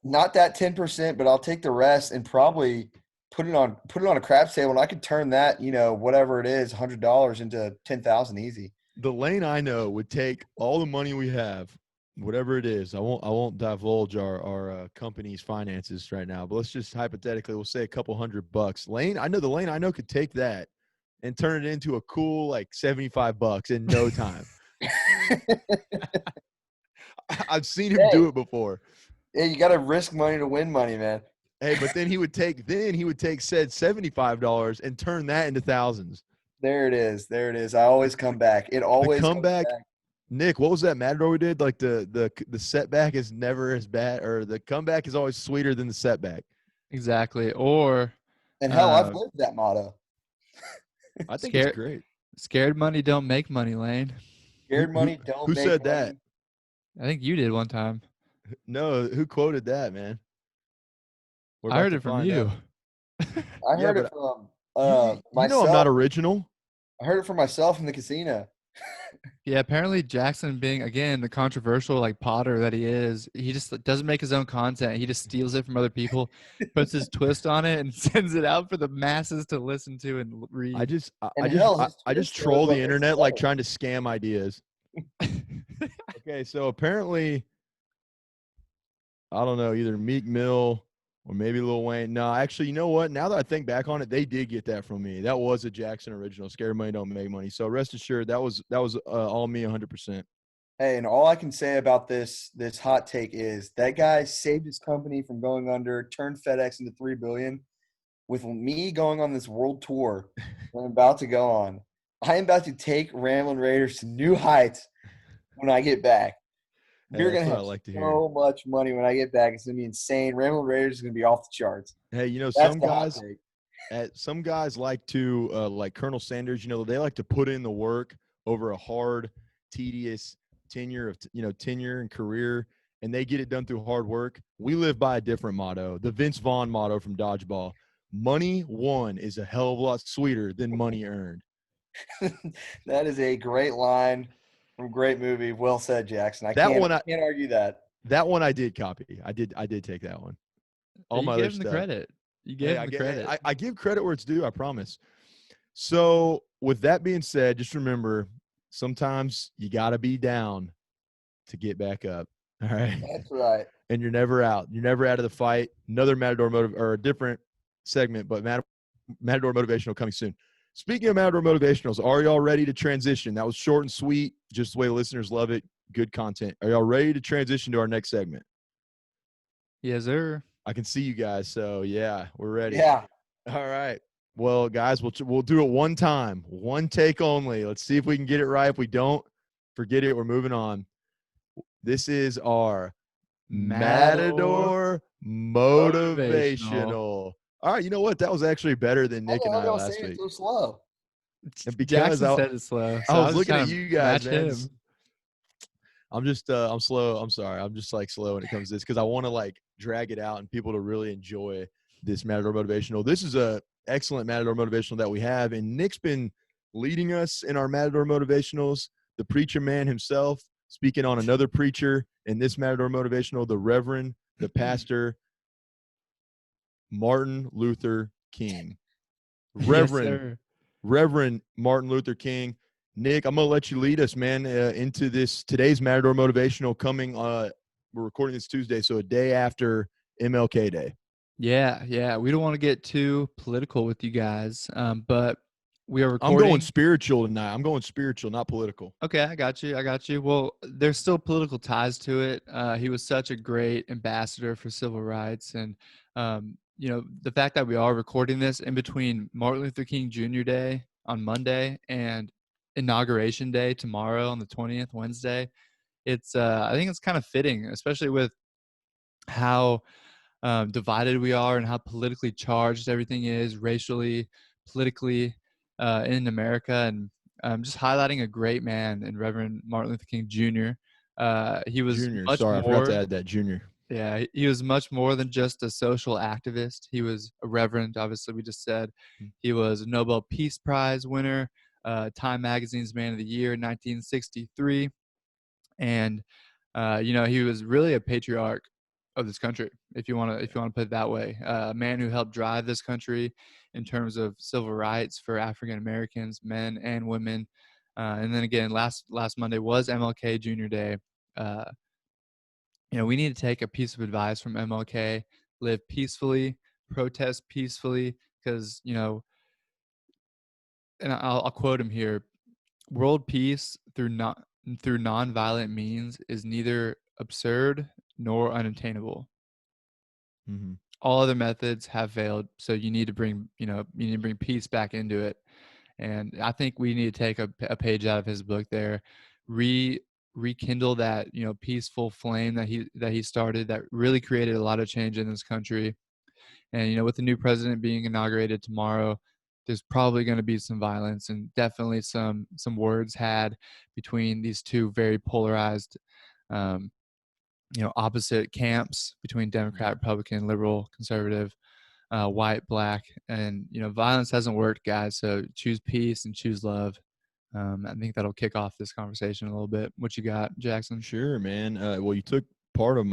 Not that 10%, but I'll take the rest and probably put it on a craps table, and I could turn that, whatever it is, $100 into $10,000 easy. The Lane I know would take all the money we have, whatever it is. I won't divulge our company's finances right now, but let's just hypothetically, we'll say a couple $100. Lane I know could take that and turn it into a cool like $75 in no time. I've seen him do it before. Yeah, you got to risk money to win money, man. Hey, but then he would take said $75 and turn that into thousands. There it is. I always come back. It always comes back. Nick, what was that Matador we did? Like the setback is never as bad, or the comeback is always sweeter than the setback. Exactly. Or and hell, I've lived that motto. I think it's great. Scared money don't make money, Lane. Scared money don't who make said money. that? I think you did one time. No, who quoted that, man? I heard it from you. I heard it from myself. You know I'm not original. I heard it from myself in the casino. Yeah, apparently Jackson, being again the controversial like Potter that he is, he just doesn't make his own content. He just steals it from other people, puts his twist on it, and sends it out for the masses to listen to and read. I just troll the internet like trying to scam ideas. Okay, so apparently, I don't know, either Meek Mill or maybe Lil Wayne. No, actually, you know what? Now that I think back on it, they did get that from me. That was a Jackson original. Scared money don't make money. So rest assured, that was all me 100%. Hey, and all I can say about this hot take is that guy saved his company from going under, turned FedEx into $3 billion. With me going on this world tour I'm about to go on, I am about to take Ramblin' Raiders to new heights when I get back. You're going to have so much money when I get back. It's going to be insane. Ramblin' Raiders is going to be off the charts. Hey, some guys like to, like Colonel Sanders, they like to put in the work over a hard, tedious tenure and career, and they get it done through hard work. We live by a different motto, the Vince Vaughn motto from Dodgeball. Money won is a hell of a lot sweeter than money earned. That is a great line. Great movie. Well said, Jackson. I can't argue that. That one I did copy. I did take that one. All my other stuff. The credit. You gave him the credit. I give credit where it's due, I promise. So with that being said, just remember, sometimes you got to be down to get back up. All right. That's right. And you're never out. You're never out of the fight. Another Matador or a different segment, but Matador Motivational coming soon. Speaking of Matador Motivationals, are y'all ready to transition? That was short and sweet, just the way the listeners love it. Good content. Are y'all ready to transition to our next segment? Yes, sir. I can see you guys, so yeah, we're ready. Yeah. All right. Well, guys, we'll do it one time, one take only. Let's see if we can get it right. If we don't, Forget it. We're moving on. This is our Matador Matador Motivational. Motivational. All right, you know what? That was actually better than Nick and How I y'all last saying it week. so slow? And because Jackson said it slow, so I I was was looking at trying to you guys, match man. him. I'm just I'm slow. I'm sorry. I'm just like slow when it comes to this because I want to like drag it out and people to really enjoy this Matador Motivational. This is a excellent Matador Motivational that we have, and Nick's been leading us in our Matador Motivationals. The preacher man himself speaking on another preacher in this Matador Motivational, the Reverend, the Pastor, Martin Luther King. Yes, sir. Reverend Martin Luther King. Nick, I'm gonna let you lead us, man, into this today's Matador Motivational. Coming, we're recording this Tuesday, so a day after MLK Day. Yeah. We don't want to get too political with you guys, but we are I'm recording. going spiritual tonight. I'm going spiritual, not political. Okay, I got you. Well, there's still political ties to it. He was such a great ambassador for civil rights, and the fact that we are recording this in between Martin Luther King Jr. Day on Monday and Inauguration Day tomorrow on the 20th, Wednesday. It's I think it's kind of fitting, especially with how divided we are and how politically charged everything is, racially, politically, in America, and just highlighting a great man in Reverend Martin Luther King Jr. He was Junior, much sorry, I forgot to more. add that. Junior. Yeah, he was much more than just a social activist. He was a reverend, obviously, we just said. He was a Nobel Peace Prize winner, Time Magazine's Man of the Year in 1963. And, he was really a patriarch of this country, if you want to put it that way. A man who helped drive this country in terms of civil rights for African Americans, men and women. And then again, last Monday was MLK Jr. Day. We need to take a piece of advice from MLK: live peacefully, protest peacefully, because and I'll quote him here: "World peace through nonviolent means is neither absurd nor unattainable. Mm-hmm. All other methods have failed, so you need to bring peace back into it." And I think we need to take a page out of his book there, rekindle that peaceful flame that he started, that really created a lot of change in this country. And with the new president being inaugurated tomorrow, there's probably going to be some violence and definitely some words had between these two very polarized um, opposite camps, between Democrat, Republican, liberal, conservative, white, black. And violence hasn't worked, guys, so choose peace and choose love. I think that'll kick off this conversation a little bit. What you got, Jackson? Sure, man. Well, you took part of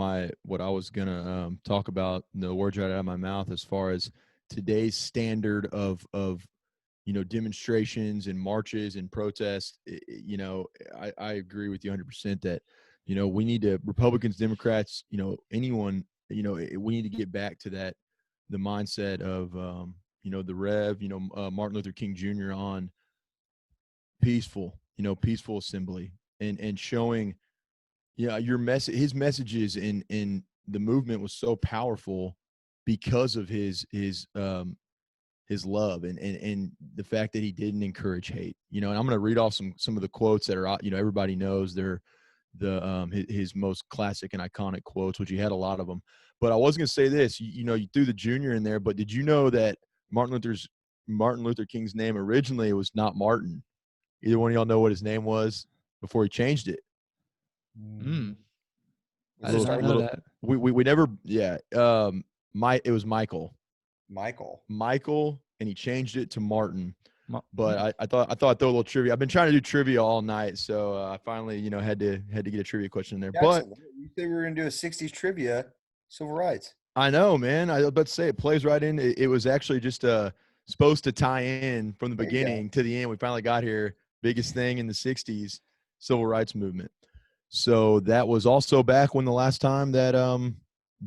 what I was gonna talk about, the words right out of my mouth, as far as today's standard of demonstrations and marches and protests. I agree with you 100% that we need to, Republicans, Democrats, anyone, we need to get back to that, the mindset of the Rev, Martin Luther King Jr. on peaceful assembly, and showing your message. His messages in the movement was so powerful because of his love and the fact that he didn't encourage hate. And I'm going to read off some of the quotes that are everybody knows. They're his most classic and iconic quotes, which he had a lot of them. But I was going to say this, you threw the junior in there, but did you know that Martin Luther King's name originally was not Martin? Either one of y'all know what his name was before he changed it? I did not know that. We never, yeah. It was Michael, and he changed it to Martin. But I thought I'd throw a little trivia. I've been trying to do trivia all night, so I finally had to get a trivia question in there. Jackson, but you said we were gonna do a '60s trivia, civil rights. I know, man. I was about to say it plays right in. It was actually just supposed to tie in from the beginning to the end. We finally got here. Biggest thing in the '60s, civil rights movement. So that was also back when the last time that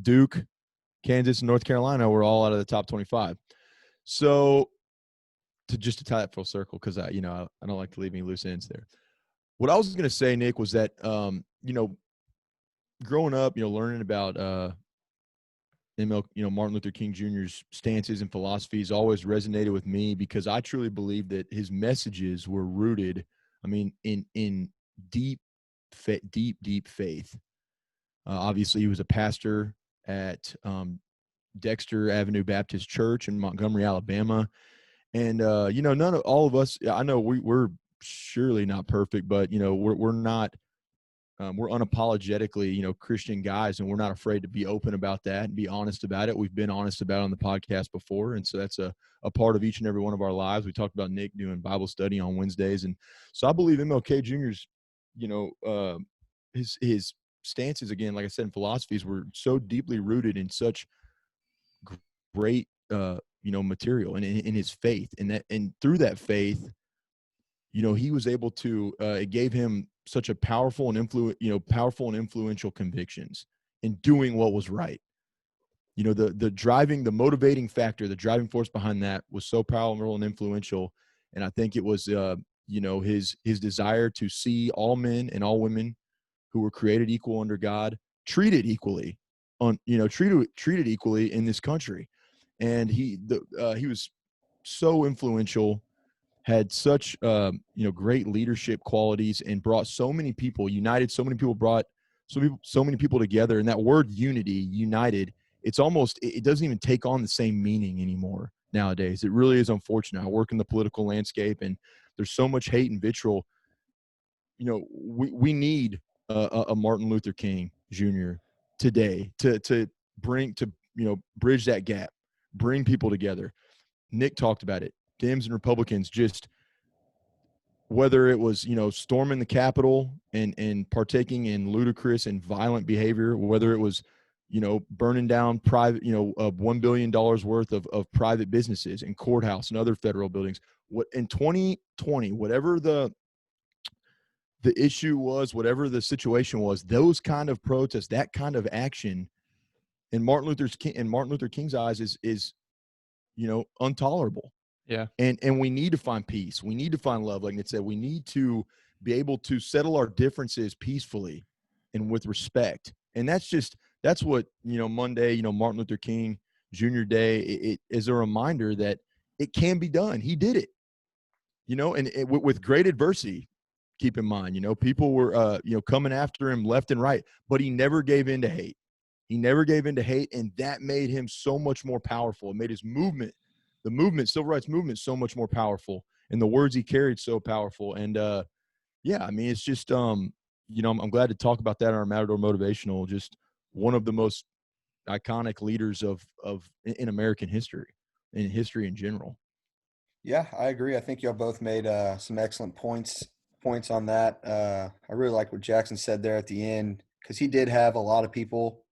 Duke, Kansas, and North Carolina were all out of the top 25. So to tie that full circle, because I don't like to leave any loose ends there. What I was going to say, Nick, was that growing up, learning about Martin Luther King Jr.'s stances and philosophies always resonated with me, because I truly believe that his messages were rooted, in deep deep faith. Obviously, he was a pastor at Dexter Avenue Baptist Church in Montgomery, Alabama. And, none of all of us, I know we're surely not perfect, but, we're not, we're unapologetically, Christian guys, and we're not afraid to be open about that and be honest about it. We've been honest about it on the podcast before. And so that's a part of each and every one of our lives. We talked about Nick doing Bible study on Wednesdays. And so I believe MLK Jr.'s, his stances, again, like I said, in philosophies were so deeply rooted in such great, material and in his faith, and through that faith, he was able to, it gave him such a powerful and influential convictions in doing what was right. The motivating factor, the driving force behind that was so powerful and influential. And I think it was, his desire to see all men and all women who were created equal under God, treated equally treated equally in this country. And he was so influential, had such great leadership qualities, and brought so many people, united so many people, brought so many people together. And that word unity, united, it doesn't even take on the same meaning anymore nowadays. It really is unfortunate. I work in the political landscape, and there's so much hate and vitriol. We need a Martin Luther King Jr. today to bridge that gap, bring people together. Nick talked about it. Dems and Republicans, just whether it was, storming the Capitol and partaking in ludicrous and violent behavior, whether it was, burning down private, $1 billion worth of private businesses and courthouse and other federal buildings. What in 2020, whatever the issue was, whatever the situation was, those kind of protests, that kind of action in Martin Luther King's eyes is intolerable. Yeah. And we need to find peace. We need to find love. Like Nick said, we need to be able to settle our differences peacefully and with respect. And that's what, Monday, Martin Luther King Jr. Day, it is a reminder that it can be done. He did it, and with great adversity. Keep in mind, people were, coming after him left and right, but he never gave in to hate. He never gave in to hate, and that made him so much more powerful. It made his movement, civil rights movement, so much more powerful, and the words he carried so powerful. And it's just, I'm glad to talk about that in our Matador Motivational. Just one of the most iconic leaders in American history, in history in general. Yeah, I agree. I think y'all both made some excellent points on that. I really like what Jackson said there at the end, because he did have a lot of people,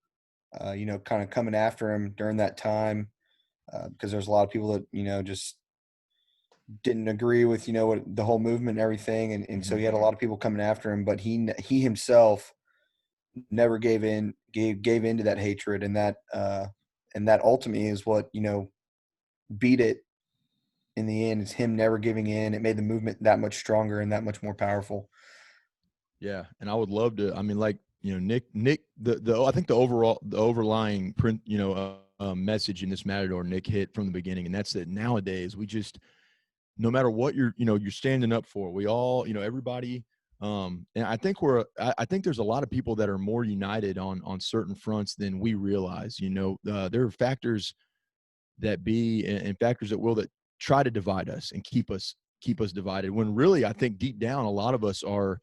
kind of coming after him during that time, because there's a lot of people that, just didn't agree with, what the whole movement and everything. And so he had a lot of people coming after him, but he himself never gave in to that hatred. And that ultimately is what, beat it in the end. Is him never giving in. It made the movement that much stronger and that much more powerful. Yeah. And I would love to, Nick, I think the overlying print, message in this Matador, Nick hit from the beginning. And that's that nowadays we just, no matter what you're standing up for, we all, everybody. And I think I think there's a lot of people that are more united on certain fronts than we realize. There are factors that be and factors that will, that try to divide us and keep us divided, when really I think deep down a lot of us are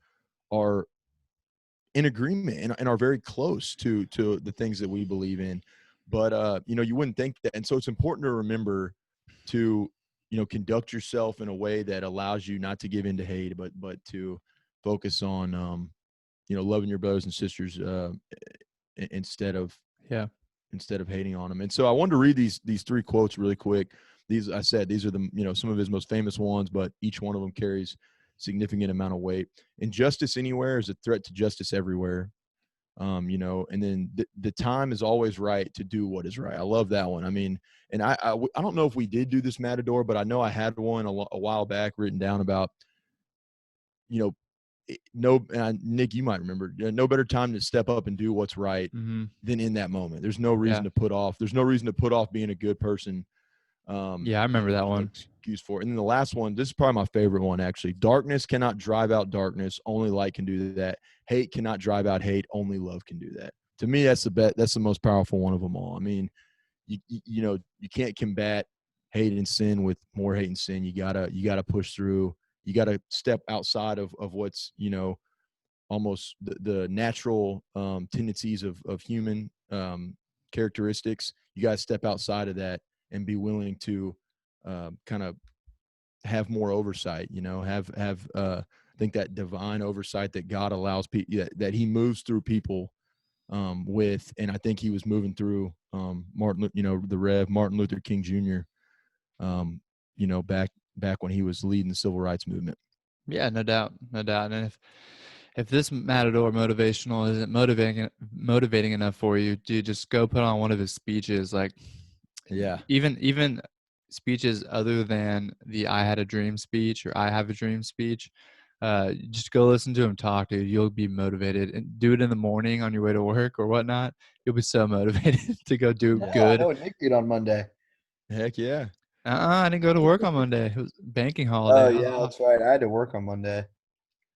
in agreement and are very close to the things that we believe in. But you wouldn't think that. And so it's important to remember to conduct yourself in a way that allows you not to give in to hate, but to focus on loving your brothers and sisters instead of hating on them. And so I wanted to read these three quotes really quick. These are the some of his most famous ones, but each one of them carries significant amount of weight. Injustice anywhere is a threat to justice everywhere. And then the time is always right to do what is right. I love that one. I mean, and I don't know if we did do this Matador, but I know I had one a while back written down about, Nick, you might remember, no better time to step up and do what's right than in that moment. There's no reason to put off. There's no reason to put off being a good person Yeah, I remember that one. Excuse for it. And then the last one, this is probably my favorite one, actually. Darkness cannot drive out darkness. Only light can do that. Hate cannot drive out hate. Only love can do that. To me, that's the most powerful one of them all. I mean, you can't combat hate and sin with more hate and sin. You gotta push through. You gotta step outside of what's, almost the natural tendencies of human characteristics. You gotta step outside of that and be willing to kind of have more oversight, have I think that divine oversight that God allows people, that he moves through people with. And I think he was moving through Martin Luther King Jr. Back when he was leading the civil rights movement. Yeah, no doubt. And if this Matador motivational isn't motivating enough for you, dude, just go put on one of his speeches. Like, yeah, even speeches other than the I Had a Dream speech or I Have a Dream speech, just go listen to him talk, dude. You'll be motivated, and do it in the morning on your way to work or whatnot. You'll be so motivated to go do good. I know Nick did on Monday. Heck yeah. I didn't go to work on Monday. It was banking holiday. Oh yeah, that's right. I had to work on Monday.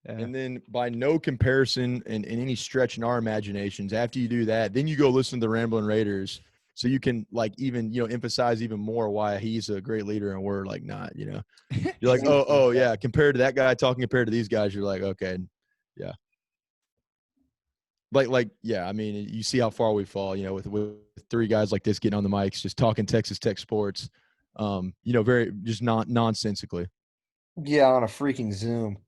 Yeah. And then by no comparison in any stretch in our imaginations, after you do that, then you go listen to the Ramblin' Raiders. So you can even, emphasize even more why he's a great leader and we're like not, You're like, oh yeah, compared to that guy talking compared to these guys, you're like, okay, yeah. Like yeah, I mean, you see how far we fall, with three guys like this getting on the mics, just talking Texas Tech sports, very just nonsensically. Yeah, on a freaking Zoom.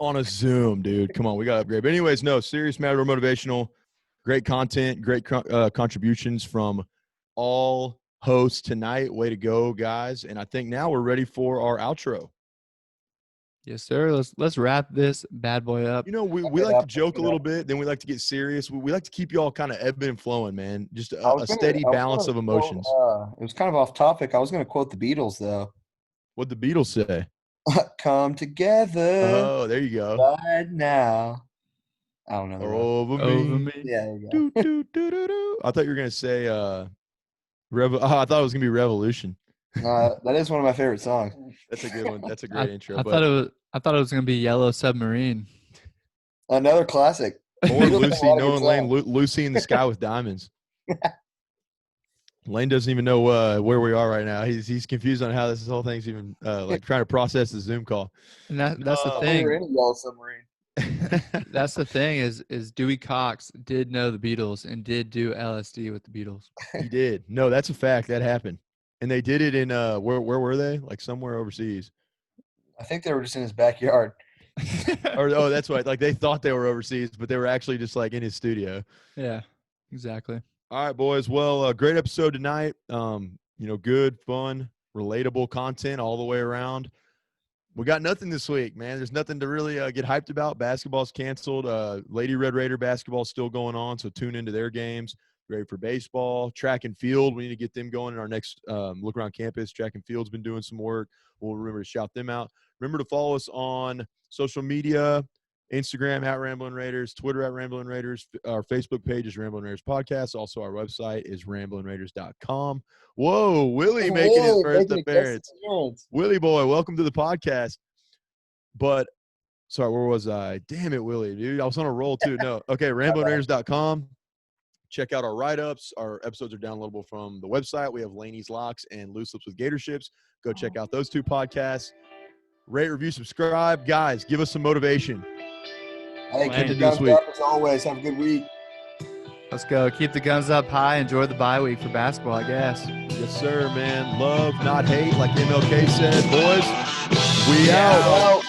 On a Zoom, dude. Come on, we got to upgrade. But anyways, no, serious Matador motivational, great content, great contributions from all hosts tonight. Way to go, guys. And I think now we're ready for our outro. Yes, sir. Let's wrap this bad boy up. We like to joke a little bit, then we like to get serious. We like to keep you all kind of ebbing and flowing, man. Just a steady balance of emotions. It was kind of off topic. I was going to quote the Beatles, though. What'd the Beatles say? Come together. Oh, there you go. Right now. I don't know. Over me. Yeah, there you go. I thought you were going to say I thought it was going to be Revolution. That is one of my favorite songs. That's a good one. That's a great intro. I thought it was going to be Yellow Submarine. Another classic. Or Lucy, knowing Lane, Lucy in the Sky with Diamonds. Lane doesn't even know where we are right now. He's confused on how this whole thing's even trying to process the Zoom call. And that's the thing. We're in a Yellow Submarine. That's the thing is Dewey Cox did know the Beatles and did do LSD with the Beatles. He did. No, that's a fact. That happened. And they did it in where were they? Like somewhere overseas. I think they were just in his backyard. That's right. Like they thought they were overseas, but they were actually just like in his studio. Yeah, exactly. All right, boys. Well, great episode tonight. Good, fun, relatable content all the way around. We got nothing this week, man. There's nothing to really get hyped about. Basketball's canceled. Lady Red Raider basketball's still going on, so tune into their games. Ready for baseball. Track and field, we need to get them going in our next look around campus. Track and field's been doing some work. We'll remember to shout them out. Remember to follow us on social media, Instagram at Ramblin' Raiders, Twitter at Ramblin' Raiders. Our Facebook page is Ramblin' Raiders Podcast. Also, our website is ramblinraiders.com. Whoa, Willie making his first appearance. Willie boy, welcome to the podcast. But, sorry, where was I? Damn it, Willie, dude. I was on a roll, too. No. Okay, ramblinraiders.com. Check out our write-ups. Our episodes are downloadable from the website. We have Laney's Locks and Loose Lips with Gator Ships. Go check out those two podcasts. Rate, review, subscribe. Guys, give us some motivation. Hey, keep the guns up as always. Have a good week. Let's go. Keep the guns up high. Enjoy the bye week for basketball, I guess. Yes, sir, man. Love, not hate, like MLK said. Boys, we out.